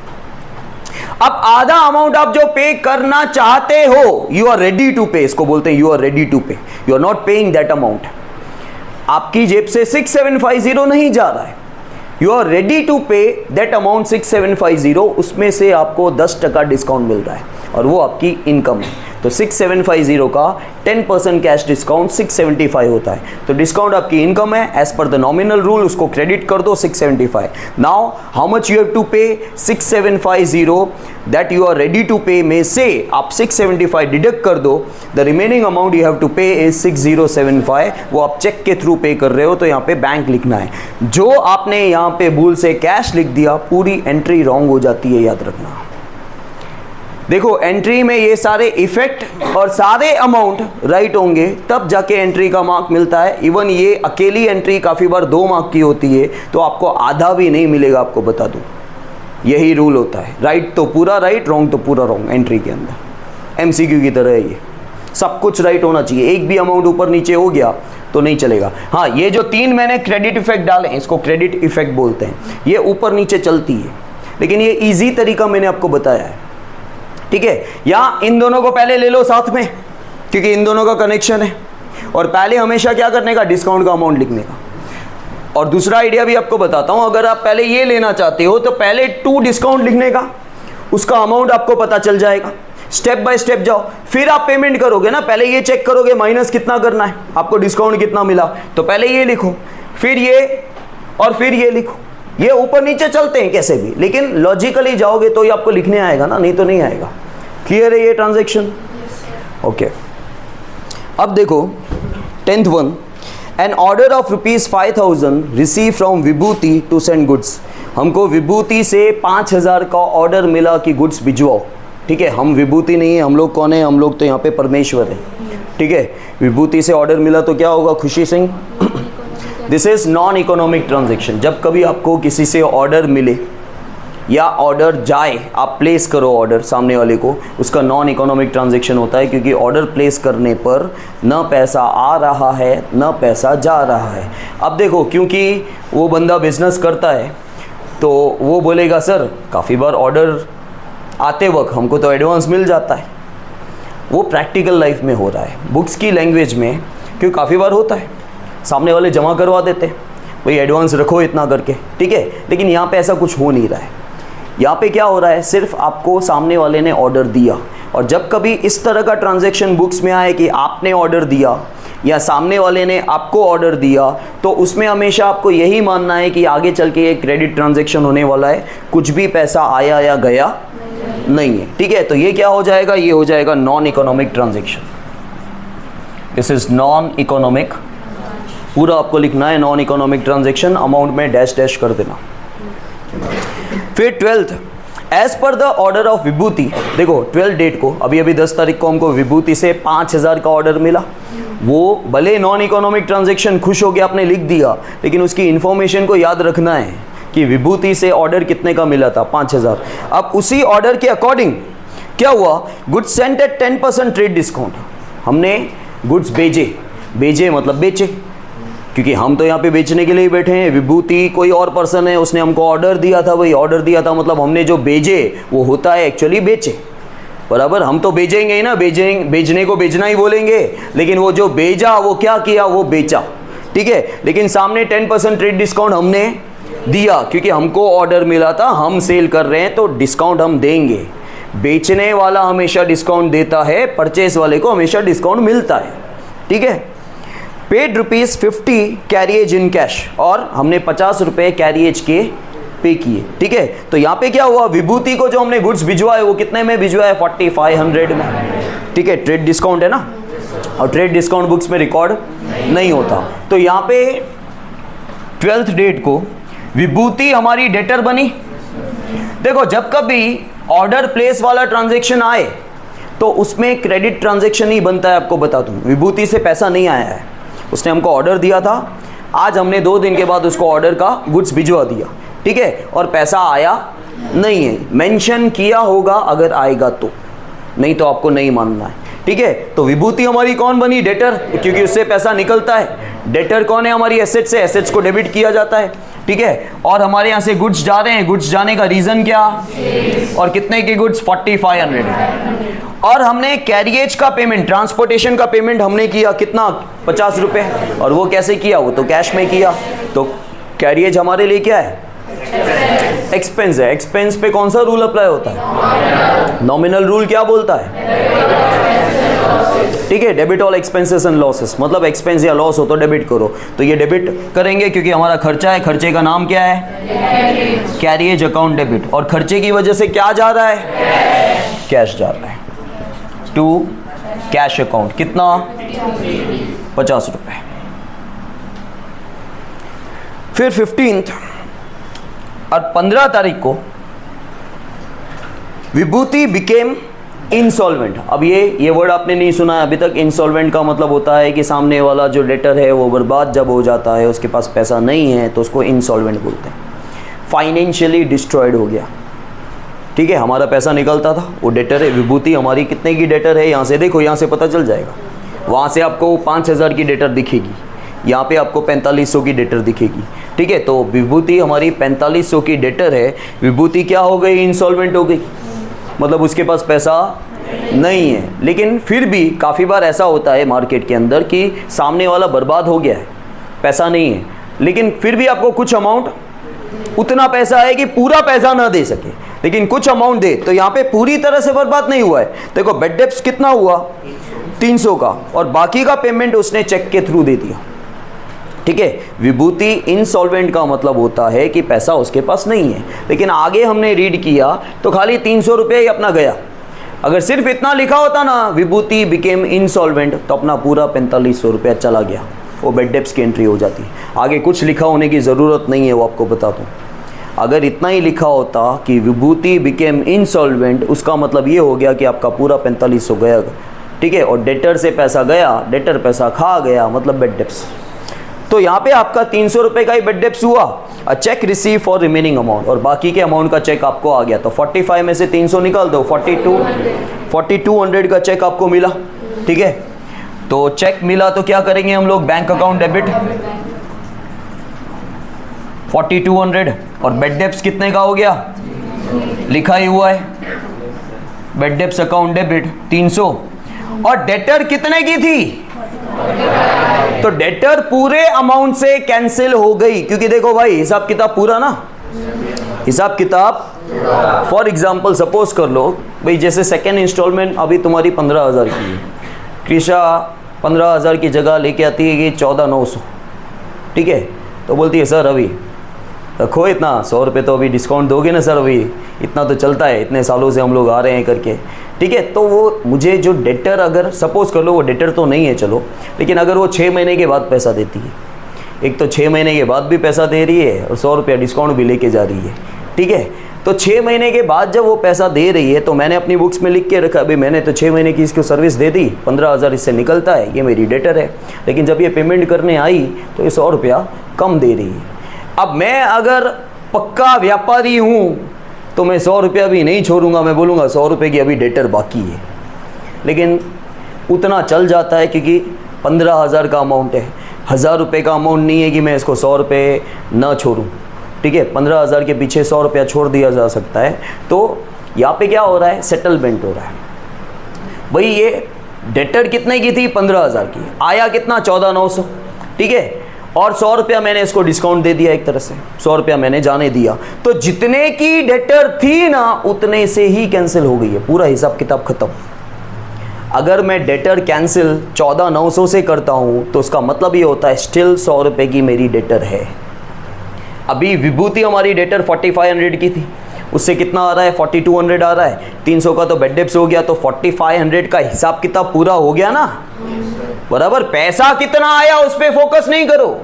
अब आधा अमाउंट आप जो पे करना चाहते हो, यू आर रेडी टू पे, इसको बोलते हैं you are ready to pay, you are not paying that amount. आपकी जेब से 6750 नहीं जा रहा है, you are ready to pay that amount 6750, उसमें से आपको 10% डिस्काउंट मिल रहा है और वो आपकी इनकम है। तो 6750 का 10% कैश डिस्काउंट 675 होता है। तो डिस्काउंट आपकी इनकम है, as per the nominal rule उसको क्रेडिट कर दो 675। Now how much you have to pay? 6750 that you are ready to pay में से आप 675 डिडक्ट कर दो, the remaining amount you have to pay is 6075। वो आप चेक के थ्रू पे कर रहे हो तो यहाँ पे बैंक लिखना है। जो आपने यहाँ पे भूल से कैश लिख दिया, पूरी एंट्री रॉन्ग हो जाती है, याद रखना। देखो एंट्री में ये सारे इफेक्ट और सारे अमाउंट राइट होंगे तब जाके एंट्री का मार्क मिलता है। इवन ये अकेली एंट्री काफ़ी बार 2 मार्क की होती है, तो आपको आधा भी नहीं मिलेगा, आपको बता दूँ। यही रूल होता है, राइट तो पूरा राइट, रॉन्ग तो पूरा रॉन्ग एंट्री के अंदर। एमसीक्यू की तरह है ये, सब कुछ राइट होना चाहिए। एक भी अमाउंट ऊपर नीचे हो गया तो नहीं चलेगा। हाँ, ये जो 3 मैंने क्रेडिट इफेक्ट डाले हैं, इसको क्रेडिट इफेक्ट बोलते हैं। ये ऊपर नीचे चलती है, लेकिन ये ईजी तरीका मैंने आपको बताया है, ठीक है। या इन दोनों को पहले ले लो साथ में, क्योंकि इन दोनों का कनेक्शन है। और पहले हमेशा क्या करने का? डिस्काउंट का अमाउंट लिखने का। और दूसरा आइडिया भी आपको बताता हूं, अगर आप पहले ये लेना चाहते हो तो पहले 2 डिस्काउंट लिखने का, उसका अमाउंट आपको पता चल जाएगा। स्टेप बाय स्टेप जाओ, फिर आप पेमेंट करोगे ना, पहले ये चेक करोगे माइनस कितना करना है, आपको डिस्काउंट कितना मिला, तो पहले ये लिखो, फिर ये और फिर ये लिखो। ये ऊपर नीचे चलते हैं कैसे भी, लेकिन लॉजिकली जाओगे तो ये आपको लिखने आएगा ना, नहीं तो नहीं आएगा। क्लियर है ये ट्रांजैक्शन? ओके। अब देखो 10th one, an order of ₹5000 receive from Vibhuti to send goods. हमको विभूति से 5000 का ऑर्डर मिला कि गुड्स भिजवाओ, ठीक है। हम विभूति नहीं है, हम लोग कौन है? हम लोग तो यहाँ पे परमेश्वर है, ठीक है। विभूति से ऑर्डर मिला तो क्या होगा खुशी Singh? This is non economic transaction. जब कभी आपको किसी से ऑर्डर मिले या ऑर्डर जाए, आप प्लेस करो ऑर्डर सामने वाले को, उसका नॉन इकोनॉमिक ट्रांजेक्शन होता है, क्योंकि ऑर्डर प्लेस करने पर न पैसा आ रहा है न पैसा जा रहा है। अब देखो, क्योंकि वो बंदा बिजनेस करता है तो वो बोलेगा सर काफ़ी बार ऑर्डर आते वक्त हमको तो एडवांस मिल जाता है। वो प्रैक्टिकल लाइफ में हो रहा है, बुक्स की लैंग्वेज में क्योंकि काफ़ी बार होता है, सामने वाले जमा करवा देते हैं, भाई एडवांस रखो इतना करके, ठीक है। लेकिन यहाँ पे ऐसा कुछ हो नहीं रहा है। यहाँ पे क्या हो रहा है, सिर्फ आपको सामने वाले ने ऑर्डर दिया, और जब कभी इस तरह का ट्रांजैक्शन बुक्स में आए कि आपने ऑर्डर दिया या सामने वाले ने आपको ऑर्डर दिया, तो उसमें हमेशा आपको यही मानना है कि आगे चल के ये क्रेडिट ट्रांजैक्शन होने वाला है, कुछ भी पैसा आया या गया नहीं है, ठीक है। तो ये क्या हो जाएगा? ये हो जाएगा non economic transaction. This is non economic, पूरा आपको लिखना है नॉन इकोनॉमिक ट्रांजैक्शन, अमाउंट में डैश डैश कर देना। फिर 12th, as per the order of विभूति। देखो 12 डेट को, अभी 10 तारीख को हमको विभूति से 5000 का ऑर्डर मिला। वो भले नॉन इकोनॉमिक ट्रांजैक्शन, खुश हो गया आपने लिख दिया, लेकिन उसकी इंफॉर्मेशन को याद रखना है कि विभूति से ऑर्डर कितने का मिला था? 5000। अब उसी ऑर्डर के अकॉर्डिंग क्या हुआ? Goods sent at 10% trade discount. हमने गुड्स भेजे मतलब बेचे, क्योंकि हम तो यहाँ पे बेचने के लिए ही बैठे हैं। विभूति कोई और पर्सन है, उसने हमको ऑर्डर दिया था, भाई ऑर्डर दिया था मतलब हमने जो भेजे वो होता है एक्चुअली बेचे, बराबर। हम तो भेजेंगे ही ना, भेजने को भेजना ही बोलेंगे, लेकिन वो जो भेजा वो क्या किया? वो बेचा, ठीक है। लेकिन सामने 10% ट्रेड डिस्काउंट हमने दिया, क्योंकि हमको ऑर्डर मिला था, हम सेल कर रहे हैं तो डिस्काउंट हम देंगे। बेचने वाला हमेशा डिस्काउंट देता है, परचेस वाले को हमेशा डिस्काउंट मिलता है, ठीक है। पेड ₹50 कैरिएज इन कैश, और हमने 50 रुपये कैरिएज के पे किए, ठीक है। तो यहाँ पे क्या हुआ? विभूति को जो हमने गुड्स भिजवाए वो कितने में भिजवाए? 4500 में, ठीक है। ट्रेड डिस्काउंट है ना, और ट्रेड डिस्काउंट बुक्स में रिकॉर्ड नहीं होता। तो यहाँ पे 12th डेट को विभूति हमारी डेटर बनी। देखो जब कभी ऑर्डर प्लेस वाला ट्रांजेक्शन आए तो उसमें क्रेडिट ट्रांजेक्शन ही बनता है। आपको बता दूं, विभूति से पैसा नहीं आया है, उसने हमको ऑर्डर दिया था, आज हमने 2 दिन के बाद उसको ऑर्डर का गुड्स भिजवा दिया, ठीक है, और पैसा आया नहीं है। मेंशन किया होगा अगर आएगा तो, नहीं तो आपको नहीं मानना है, ठीक है। तो विभूति हमारी कौन बनी? डेटर, क्योंकि उससे पैसा निकलता है। डेटर कौन है? हमारी एसेट से, एसेट्स को डेबिट किया जाता है, ठीक है। और हमारे यहाँ से गुड्स जा रहे हैं, गुड्स जाने का रीज़न क्या? और कितने के गुड्स? 4500। और हमने कैरिएज का पेमेंट, ट्रांसपोर्टेशन का पेमेंट हमने किया कितना? 50 रुपये। और वो कैसे किया? वो तो कैश में किया। तो कैरिएज हमारे लिए क्या है? एक्सपेंस है। एक्सपेंस पे कौन सा रूल अप्लाई होता है? नॉमिनल रूल क्या बोलता है? ठीक है, debit all expenses and losses, मतलब एक्सपेंस या लॉस हो तो डेबिट करो, तो ये डेबिट करेंगे क्योंकि हमारा खर्चा है, खर्चे का नाम क्या है, कैरिएज अकाउंट डेबिट, और खर्चे की वजह से क्या जा रहा है, कैश जा रहा है टू कैश अकाउंट, कितना 50 रुपए। फिर 15th और 15 तारीख को विभूति बिकेम इंसॉल्वेंट। अब ये वर्ड आपने नहीं सुना है अभी तक। इंसॉल्वेंट का मतलब होता है कि सामने वाला जो डेटर है वो बर्बाद जब हो जाता है, उसके पास पैसा नहीं है, तो उसको इंसॉल्वेंट बोलते हैं। फाइनेंशियली डिस्ट्रॉयड हो गया, ठीक है, हमारा पैसा निकलता था, वो डेटर है। विभूति हमारी कितने की डेटर है, यहाँ से देखो, यहाँ से पता चल जाएगा। वहाँ से आपको 5000 की डेटर दिखेगी, यहाँ पे आपको 4500 की डेटर दिखेगी, ठीक है। तो विभूति हमारी 4500 की डेटर है, विभूति क्या हो गई, इंसॉल्वेंट हो गई, मतलब उसके पास पैसा नहीं है। लेकिन फिर भी काफ़ी बार ऐसा होता है मार्केट के अंदर कि सामने वाला बर्बाद हो गया है, पैसा नहीं है, लेकिन फिर भी आपको कुछ अमाउंट, उतना पैसा है कि पूरा पैसा ना दे सके, लेकिन कुछ अमाउंट दे, तो यहाँ पे पूरी तरह से बर्बाद नहीं हुआ है। देखो बेड डेप्स कितना हुआ, 300 का, और बाकी का पेमेंट उसने चेक के थ्रू दे दिया, ठीक है। विभूति इंसॉल्वेंट का मतलब होता है कि पैसा उसके पास नहीं है। लेकिन आगे हमने रीड किया तो खाली 300 रुपये ही अपना गया। अगर सिर्फ इतना लिखा होता ना, विभूति बिकेम इंसॉल्वेंट, तो अपना पूरा 4500 रुपया चला गया, वो बेड डेप्स की एंट्री हो जाती। आगे कुछ लिखा होने की ज़रूरत नहीं है, वो आपको बता दूँ। अगर इतना ही लिखा होता कि विभूति बिकेम इंसॉल्वेंट, उसका मतलब ये हो गया कि आपका पूरा 4500 गया, ठीक है, और डेटर से पैसा गया, डेटर पैसा खा गया, मतलब बेड डेप्स। तो यहाँ पे आपका 300 रुपये का ही बेड डेप्स हुआ, a cheque receive for remaining amount, और बाकी के अमाउंट का चेक आपको आ गया। तो 45 में से 300 निकाल दो, 4200 का चेक आपको मिला, ठीक है। तो चेक मिला तो क्या करेंगे हम लोग, बैंक अकाउंट डेबिट 4200, और बेड डेप्स कितने का हो गया, लिखा ही हुआ है, बेड डेप्स अकाउंट डेबिट 300, और डेटर कितने की थी, तो डेटर पूरे अमाउंट से कैंसिल हो गई, क्योंकि देखो भाई हिसाब किताब पूरा ना, हिसाब किताब। फॉर एग्जांपल सपोज कर लो भाई, जैसे सेकेंड इंस्टॉलमेंट अभी तुम्हारी 15,000 की है, कृषा 15,000 की जगह लेके आती है कि 14,900, ठीक है। तो बोलती है सर अभी रखो इतना, 100 रुपये तो अभी डिस्काउंट दोगे ना सर, अभी इतना तो चलता है, इतने सालों से हम लोग आ रहे हैं करके, ठीक है। तो वो मुझे जो डेटर, अगर सपोज कर लो वो डेटर तो नहीं है चलो, लेकिन अगर वो 6 महीने के बाद पैसा देती है, एक तो 6 महीने के बाद भी पैसा दे रही है और 100 रुपया डिस्काउंट भी लेके जा रही है, ठीक है। तो 6 महीने के बाद जब वो पैसा दे रही है, तो मैंने अपनी बुक्स में लिख के रखा, अभी मैंने तो 6 महीने की इसको सर्विस दे दी, 15,000 इससे निकलता है, ये मेरी डेटर है। लेकिन जब ये पेमेंट करने आई तो ये 100 रुपया कम दे रही है। अब मैं अगर पक्का व्यापारी हूँ तो मैं 100 रुपया भी नहीं छोड़ूंगा, मैं बोलूँगा 100 रुपये की अभी डेटर बाकी है। लेकिन उतना चल जाता है क्योंकि 15,000 का अमाउंट है, 1000 रुपये का अमाउंट नहीं है कि मैं इसको 100 रुपये ना छोड़ूं, ठीक है। 15,000 के पीछे 100 रुपया छोड़ दिया जा सकता है। तो यहाँ पे क्या हो रहा है, सेटलमेंट हो रहा है। भाई ये डेटर कितने की थी, 15,000 की, आया कितना, 14,900, ठीक है, और 100 रुपया मैंने इसको डिस्काउंट दे दिया, एक तरह से 100 रुपया मैंने जाने दिया, तो जितने की डेटर थी ना उतने से ही कैंसिल हो गई है, पूरा हिसाब किताब खत्म। अगर मैं डेटर कैंसिल 14,900 से करता हूँ तो उसका मतलब ये होता है स्टिल 100 रुपये की मेरी डेटर है। अभी विभूति हमारी डेटर 4500 की थी, उससे कितना आ रहा है, 4200 आ रहा है, 300 का तो बेड डेप्स हो गया, तो 4500 का हिसाब किताब पूरा हो गया ना, बराबर। पैसा कितना आया उस पर फोकस नहीं करो,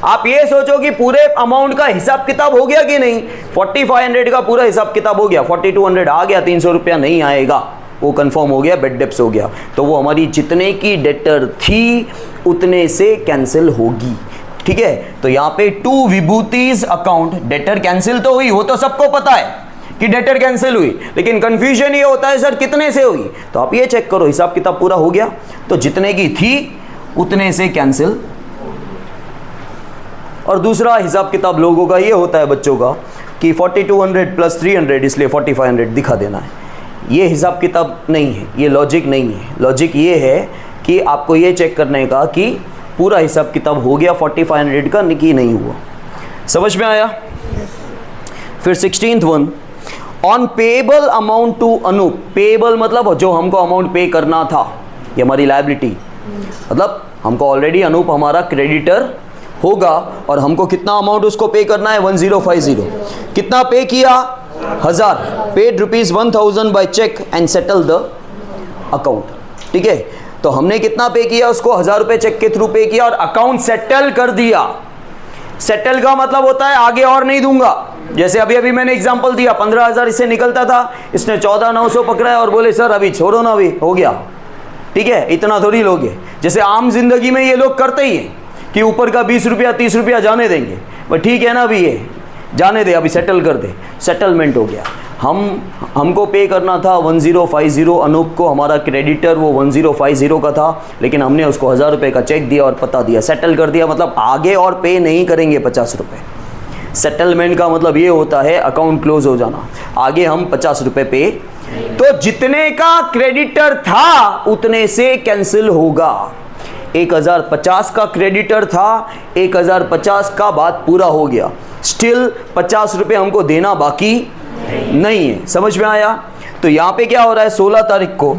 आप ये सोचो कि पूरे अमाउंट का हिसाब किताब हो गया कि नहीं। 4500 का पूरा हिसाब किताब हो गया, 4200 आ गया, 300 रुपया नहीं आएगा, वो कंफर्म हो गया, बेड डेप्स हो गया, तो वो हमारी जितने की डेटर थी उतने से कैंसिल होगी, ठीक है। तो यहाँ पे to Vibhuti's account debtor cancel तो हुई, वो तो सबको पता है कि डेटर कैंसिल हुई, लेकिन कंफ्यूजन ये होता है सर कितने से हुई। तो आप ये चेक करो, हिसाब किताब पूरा हो गया, तो जितने की थी उतने से कैंसिल। और दूसरा हिसाब किताब लोगों का ये होता है, बच्चों का, कि 4200 प्लस 300 इसलिए 4500 दिखा देना है। ये हिसाब किताब नहीं है, ये लॉजिक नहीं है। लॉजिक ये है कि आपको ये चेक करने का कि पूरा हिसाब किताब हो गया 4500 का कि नहीं हुआ। समझ में आया। फिर 16th one, on payable amount to Anoop. Payable मतलब जो हमको अमाउंट पे करना था, ये हमारी लायबिलिटी, मतलब हमको ऑलरेडी अनूप हमारा क्रेडिटर होगा और हमको कितना अमाउंट उसको पे करना है 1050। कितना पे किया 1000, paid ₹1000 by cheque and settle the account. ठीक है, तो हमने कितना पे किया उसको 1000 रुपये चेक के थ्रू पे किया और अकाउंट सेटल कर दिया। सेटल का मतलब होता है आगे और नहीं दूंगा। जैसे अभी अभी मैंने एग्जांपल दिया 15,000 इससे निकलता था, इसने 14,900 पकड़ा और बोले सर अभी छोड़ो ना, अभी हो गया। ठीक है, इतना थोड़ी लोग है। जैसे आम जिंदगी में ये लोग करते ही हैं कि ऊपर का 20 रुपया 30 रुपया जाने देंगे, बट ठीक है ना, अभी ये जाने दे, अभी सेटल कर दे। सेटलमेंट हो गया। हमको पे करना था 1050, अनूप को हमारा क्रेडिटर वो 1050 का था, लेकिन हमने उसको 1000 रुपये का चेक दिया और पता दिया, सेटल कर दिया। मतलब आगे और पे नहीं करेंगे 50 रुपये। सेटलमेंट का मतलब ये होता है अकाउंट क्लोज हो जाना, आगे हम 50 रुपये पे, तो जितने का क्रेडिटर था उतने से कैंसिल होगा। 1050 का क्रेडिटर था, 1050 का बात पूरा हो गया, स्टिल 50 रुपये हमको देना बाकी नहीं है। समझ में आया? तो यहाँ पे क्या हो रहा है, 16 तारीख को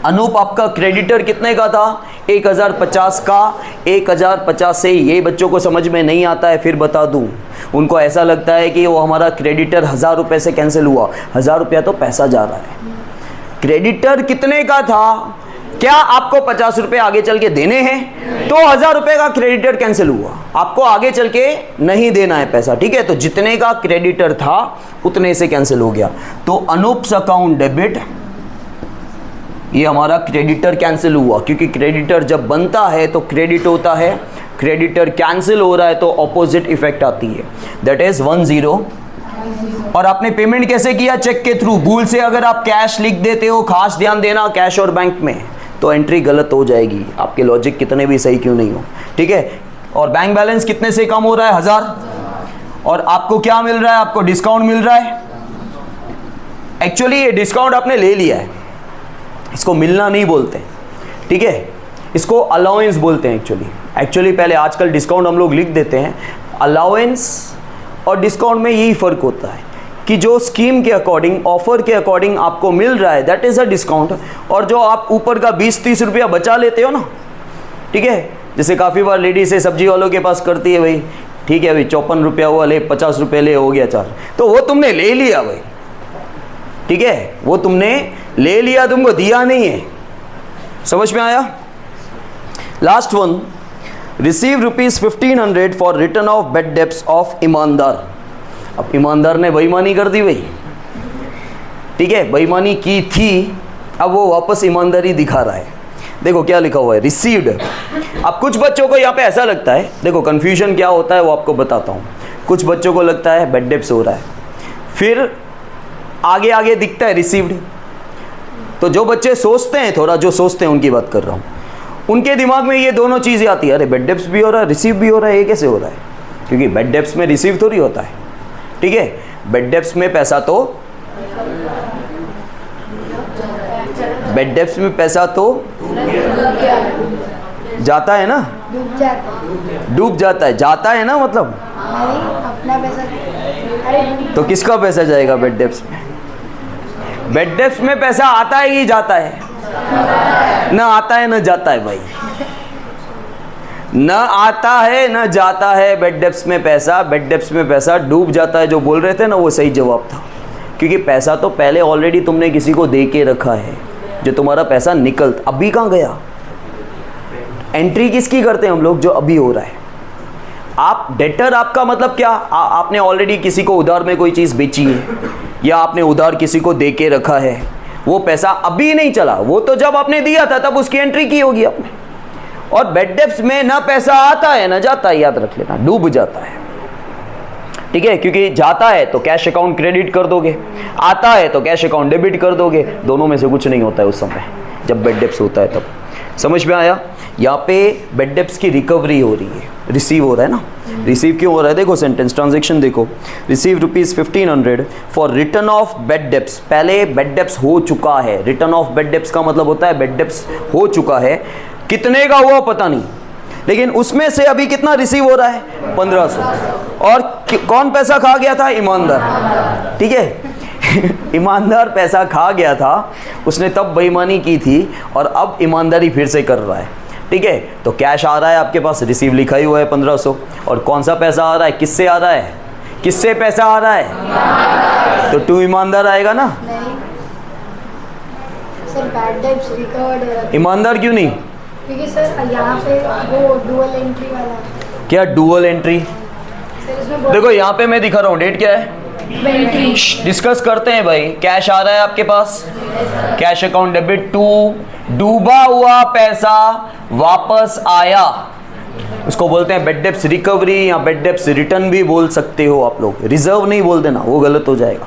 अनूप आपका क्रेडिटर कितने का था 1050 का। 1050 से ये बच्चों को समझ में नहीं आता है, फिर बता दूं, उनको ऐसा लगता है कि वो हमारा क्रेडिटर 1000 रुपये से कैंसिल हुआ। 1000 रुपया तो पैसा जा रहा है। क्रेडिटर कितने का था, क्या आपको 50 रुपये आगे चल के देने हैं? तो 1000 रुपये का क्रेडिटर कैंसिल हुआ, आपको आगे चल के नहीं देना है पैसा। ठीक है, तो जितने का क्रेडिटर था उतने से कैंसिल हो गया। तो अनूप्स अकाउंट डेबिट, ये हमारा क्रेडिटर कैंसिल हुआ, क्योंकि क्रेडिटर जब बनता है तो क्रेडिट होता है, क्रेडिटर कैंसिल हो रहा है तो ऑपोजिट इफेक्ट आती है, दैट इज 10। और आपने पेमेंट कैसे किया? चेक के थ्रू। भूल से अगर आप कैश लिख देते हो, खास ध्यान देना, कैश और बैंक में, तो एंट्री गलत हो जाएगी, आपके लॉजिक कितने भी सही क्यों नहीं हो। ठीक है, और बैंक बैलेंस कितने से कम हो रहा है 1000, और आपको क्या मिल रहा है, आपको डिस्काउंट मिल रहा है। एक्चुअली ये डिस्काउंट आपने ले लिया है, इसको मिलना नहीं बोलते। ठीक है, इसको अलाउंस बोलते हैं एक्चुअली पहले, आजकल डिस्काउंट हम लोग लिख देते हैं। अलाउंस और डिस्काउंट में यही फ़र्क होता है कि जो स्कीम के अकॉर्डिंग, ऑफर के अकॉर्डिंग आपको मिल रहा है दैट इज़ अ डिस्काउंट, और जो आप ऊपर का 20-30 रुपया बचा लेते हो ना, ठीक है, जैसे काफ़ी बार लेडीज़ सब्जी वालों के पास करती है, भाई ठीक है भाई 54 रुपया हुआ, ले 50 रुपये ले, हो गया 4, तो वो तुमने ले लिया भाई। ठीक है, वो तुमने ले लिया, तुमको दिया नहीं है। समझ में आया? Last one, receive ₹1500 for return of bed debts of ईमानदार। अब ईमानदार ने बेईमानी कर दी भाई, ठीक है, बेईमानी की थी, अब वो वापस ईमानदारी दिखा रहा है। देखो क्या लिखा हुआ है, रिसीव्ड। अब कुछ बच्चों को यहाँ पे ऐसा लगता है, देखो कन्फ्यूजन क्या होता है वो आपको बताता हूँ। कुछ बच्चों को लगता है बेड डेब्ट्स हो रहा है, फिर आगे आगे दिखता है रिसीव्ड। तो जो बच्चे सोचते हैं, थोड़ा जो सोचते हैं उनकी बात कर रहा हूँ, उनके दिमाग में ये दोनों चीज़ें आती है, अरे बेड डेब्ट्स भी हो रहा है, रिसीव भी हो रहा है, ये कैसे हो रहा है? क्योंकि बेड डेब्ट्स में रिसीव थोड़ी होता है। ठीक है, बेड डेब्ट्स में पैसा तो, बेड डेब्ट्स में पैसा तो जाता है ना, डूब जाता है, जाता है ना, मतलब अपना पैसा तो किसका पैसा जाएगा बेड डेब्ट्स में? बेड डेब्ट्स में पैसा आता है कि जाता है? ना आता है ना जाता है भाई, न आता है न जाता है बेड डेब्ट्स में पैसा। बेड डेब्ट्स में पैसा डूब जाता है, जो बोल रहे थे ना वो सही जवाब था, क्योंकि पैसा तो पहले ऑलरेडी तुमने किसी को दे के रखा है, जो तुम्हारा पैसा निकल, अभी कहाँ गया? एंट्री किसकी करते हैं हम लोग? जो अभी हो रहा है। आप डेटर, आपका मतलब क्या? आपने ऑलरेडी किसी को उधार में कोई चीज़ बेची है, या आपने उधार किसी को दे के रखा है, वो पैसा अभी नहीं चला, वो तो जब आपने दिया था तब उसकी एंट्री की होगी आपने। और बेड डेब्ट्स में ना पैसा आता है ना जाता है, याद रख लेना, डूब जाता है। ठीक है, क्योंकि जाता है तो कैश अकाउंट क्रेडिट कर दोगे, आता है तो कैश अकाउंट डेबिट कर दोगे, दोनों में से कुछ नहीं होता है उस समय जब बेड डेब्ट्स होता है तब। समझ में आया? यहाँ पे बेड डेब्ट्स की रिकवरी हो रही है, रिसीव हो रहा है ना। रिसीव क्यों हो रहा है? देखो सेंटेंस ट्रांजेक्शन देखो, receive ₹1500 for return of bed debts. पहले बेड डेब्ट्स हो चुका है, रिटर्न ऑफ बेड डेब्ट्स का मतलब होता है बेड डेब्ट्स हो चुका है, कितने का हुआ पता नहीं, लेकिन उसमें से अभी कितना रिसीव हो रहा है? 1500। और कौन पैसा खा गया था? ईमानदार। ठीक है ईमानदार पैसा खा गया था, उसने तब बेईमानी की थी और अब ईमानदारी फिर से कर रहा है, ठीक है। तो कैश आ रहा है आपके पास, रिसीव लिखा ही हुआ है 1500, और कौन सा पैसा आ रहा है, किससे आ रहा है, किससे पैसा आ रहा है, तो टू ईमानदार आएगा ना। नहीं सर, बैड डेट्स रिकवर्ड। ईमानदार क्यों नहीं? क्योंकि सर यहाँ पे वो डुअल एंट्री वाला है। क्या डुअल एंट्री? सर इसमें देखो यहाँ पे मैं दिखा रहा हूँ, डेट क्या है, डिस्कस करते हैं भाई। कैश आ रहा है आपके पास, कैश अकाउंट डेबिट टू, डूबा हुआ पैसा वापस आया, उसको बोलते हैं बेड डेप्स रिकवरी या बेड डेप्स रिटर्न भी बोल सकते हो आप लोग। रिजर्व नहीं बोल देना, वो गलत हो जाएगा।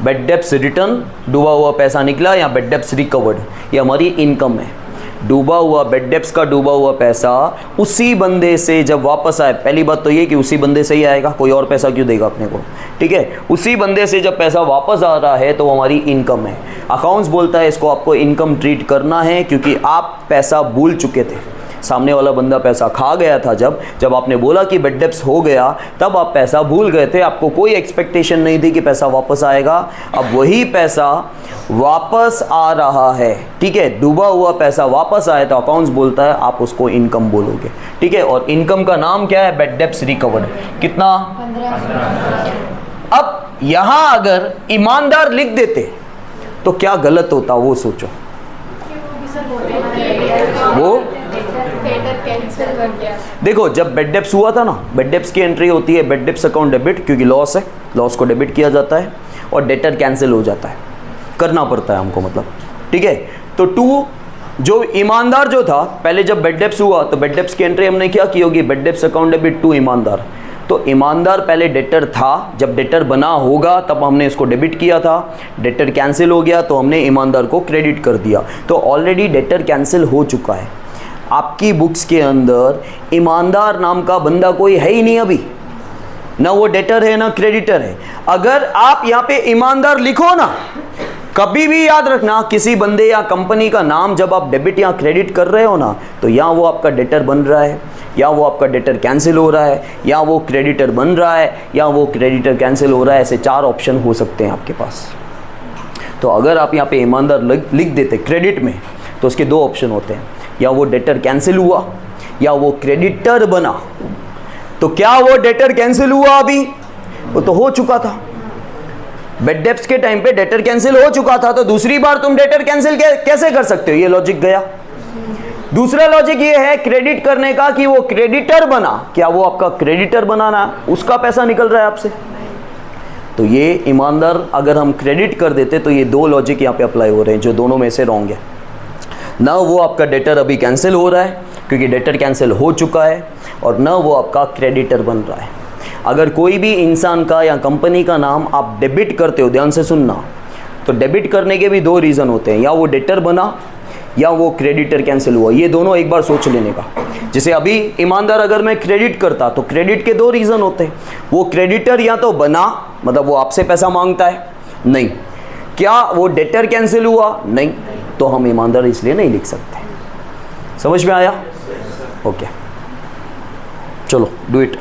बेड डेप्स रिटर्न, डूबा हुआ पैसा निकला, या बेड डेप्स रिकवर्ड, ये हमारी इनकम है। डूबा हुआ बेड डेप्स का डूबा हुआ पैसा उसी बंदे से जब वापस आए, पहली बात तो ये कि उसी बंदे से ही आएगा, कोई और पैसा क्यों देगा अपने को, ठीक है। उसी बंदे से जब पैसा वापस आ रहा है तो वो हमारी इनकम है। अकाउंट्स बोलता है इसको आपको इनकम ट्रीट करना है, क्योंकि आप पैसा भूल चुके थे। सामने वाला बंदा पैसा खा गया था, जब आपने बोला कि बेड डेप्स हो गया तब आप पैसा भूल गए थे, आपको कोई एक्सपेक्टेशन नहीं थी कि पैसा वापस आएगा। अब वही पैसा वापस आ रहा है, ठीक है, डूबा हुआ पैसा वापस आए तो अकाउंट्स बोलता है आप उसको इनकम बोलोगे, ठीक है। और इनकम का नाम क्या है, बेड डेप्स रिकवर्ड। कितना, 1500। अब यहां अगर ईमानदार लिख देते तो क्या गलत होता, वो सोचो। वो कैंसिल कर दिया। देखो जब बेड डेप्स हुआ था ना, बेड डेप्स की एंट्री होती है बेड डेप्स अकाउंट डेबिट, क्योंकि लॉस है, लॉस को डेबिट किया जाता है और डेटर कैंसिल हो जाता है, करना पड़ता है हमको, मतलब, ठीक है। तो टू, जो ईमानदार जो था, पहले जब बेड डेप्स हुआ तो बेड डेप्स की एंट्री हमने क्या की होगी, bad debts account debit to ईमानदार। तो ईमानदार पहले डेटर था, जब डेटर बना होगा तब हमने इसको डेबिट किया था, डेटर कैंसिल हो गया तो हमने ईमानदार को क्रेडिट कर दिया। तो ऑलरेडी डेटर कैंसिल हो चुका है। आपकी बुक्स के अंदर ईमानदार नाम का बंदा कोई है ही नहीं अभी, ना वो डेटर है ना क्रेडिटर है। अगर आप यहाँ पे ईमानदार लिखो ना, कभी भी याद रखना, किसी बंदे या कंपनी का नाम जब आप डेबिट या क्रेडिट कर रहे हो ना, तो या वो आपका डेटर बन रहा है, या वो आपका डेटर कैंसिल हो रहा है, या वो क्रेडिटर बन रहा है, या वो क्रेडिटर कैंसिल हो रहा है। ऐसे 4 ऑप्शन हो सकते हैं आपके पास। तो अगर आप यहाँ पे ईमानदार लिख देते क्रेडिट में, तो उसके 2 ऑप्शन होते हैं, या वो डेटर कैंसिल हुआ या वो क्रेडिटर बना। तो क्या वो डेटर कैंसिल हुआ अभी? वो तो हो चुका था, बेड डेप्स के टाइम पे डेटर कैंसिल हो चुका था, तो दूसरी बार तुम डेटर कैंसिल कैसे कर सकते हो? ये लॉजिक गया। दूसरा लॉजिक ये है क्रेडिट करने का कि वो क्रेडिटर बना, क्या वो आपका क्रेडिटर बनाना, उसका पैसा निकल रहा है आपसे। तो ये ईमानदार अगर हम क्रेडिट कर देते तो ये 2 लॉजिक यहाँ पे अप्लाई हो रहे हैं, जो दोनों में से रॉन्ग है। ना वो आपका डेटर अभी कैंसिल हो रहा है क्योंकि डेटर कैंसिल हो चुका है, और ना वो आपका क्रेडिटर बन रहा है। अगर कोई भी इंसान का या कंपनी का नाम आप डेबिट करते हो, ध्यान से सुनना, तो डेबिट करने के भी 2 रीज़न होते हैं, या वो डेटर बना या वो क्रेडिटर कैंसिल हुआ। ये दोनों एक बार सोच लेने का। जैसे अभी ईमानदार अगर मैं क्रेडिट करता तो क्रेडिट के 2 रीज़न होते हैं, वो क्रेडिटर या तो बना, मतलब वो आपसे पैसा मांगता है, नहीं, क्या वो डेटर कैंसिल हुआ, नहीं, तो हम ईमानदार इसलिए नहीं लिख सकते। समझ में आया? ओके, चलो डू इट।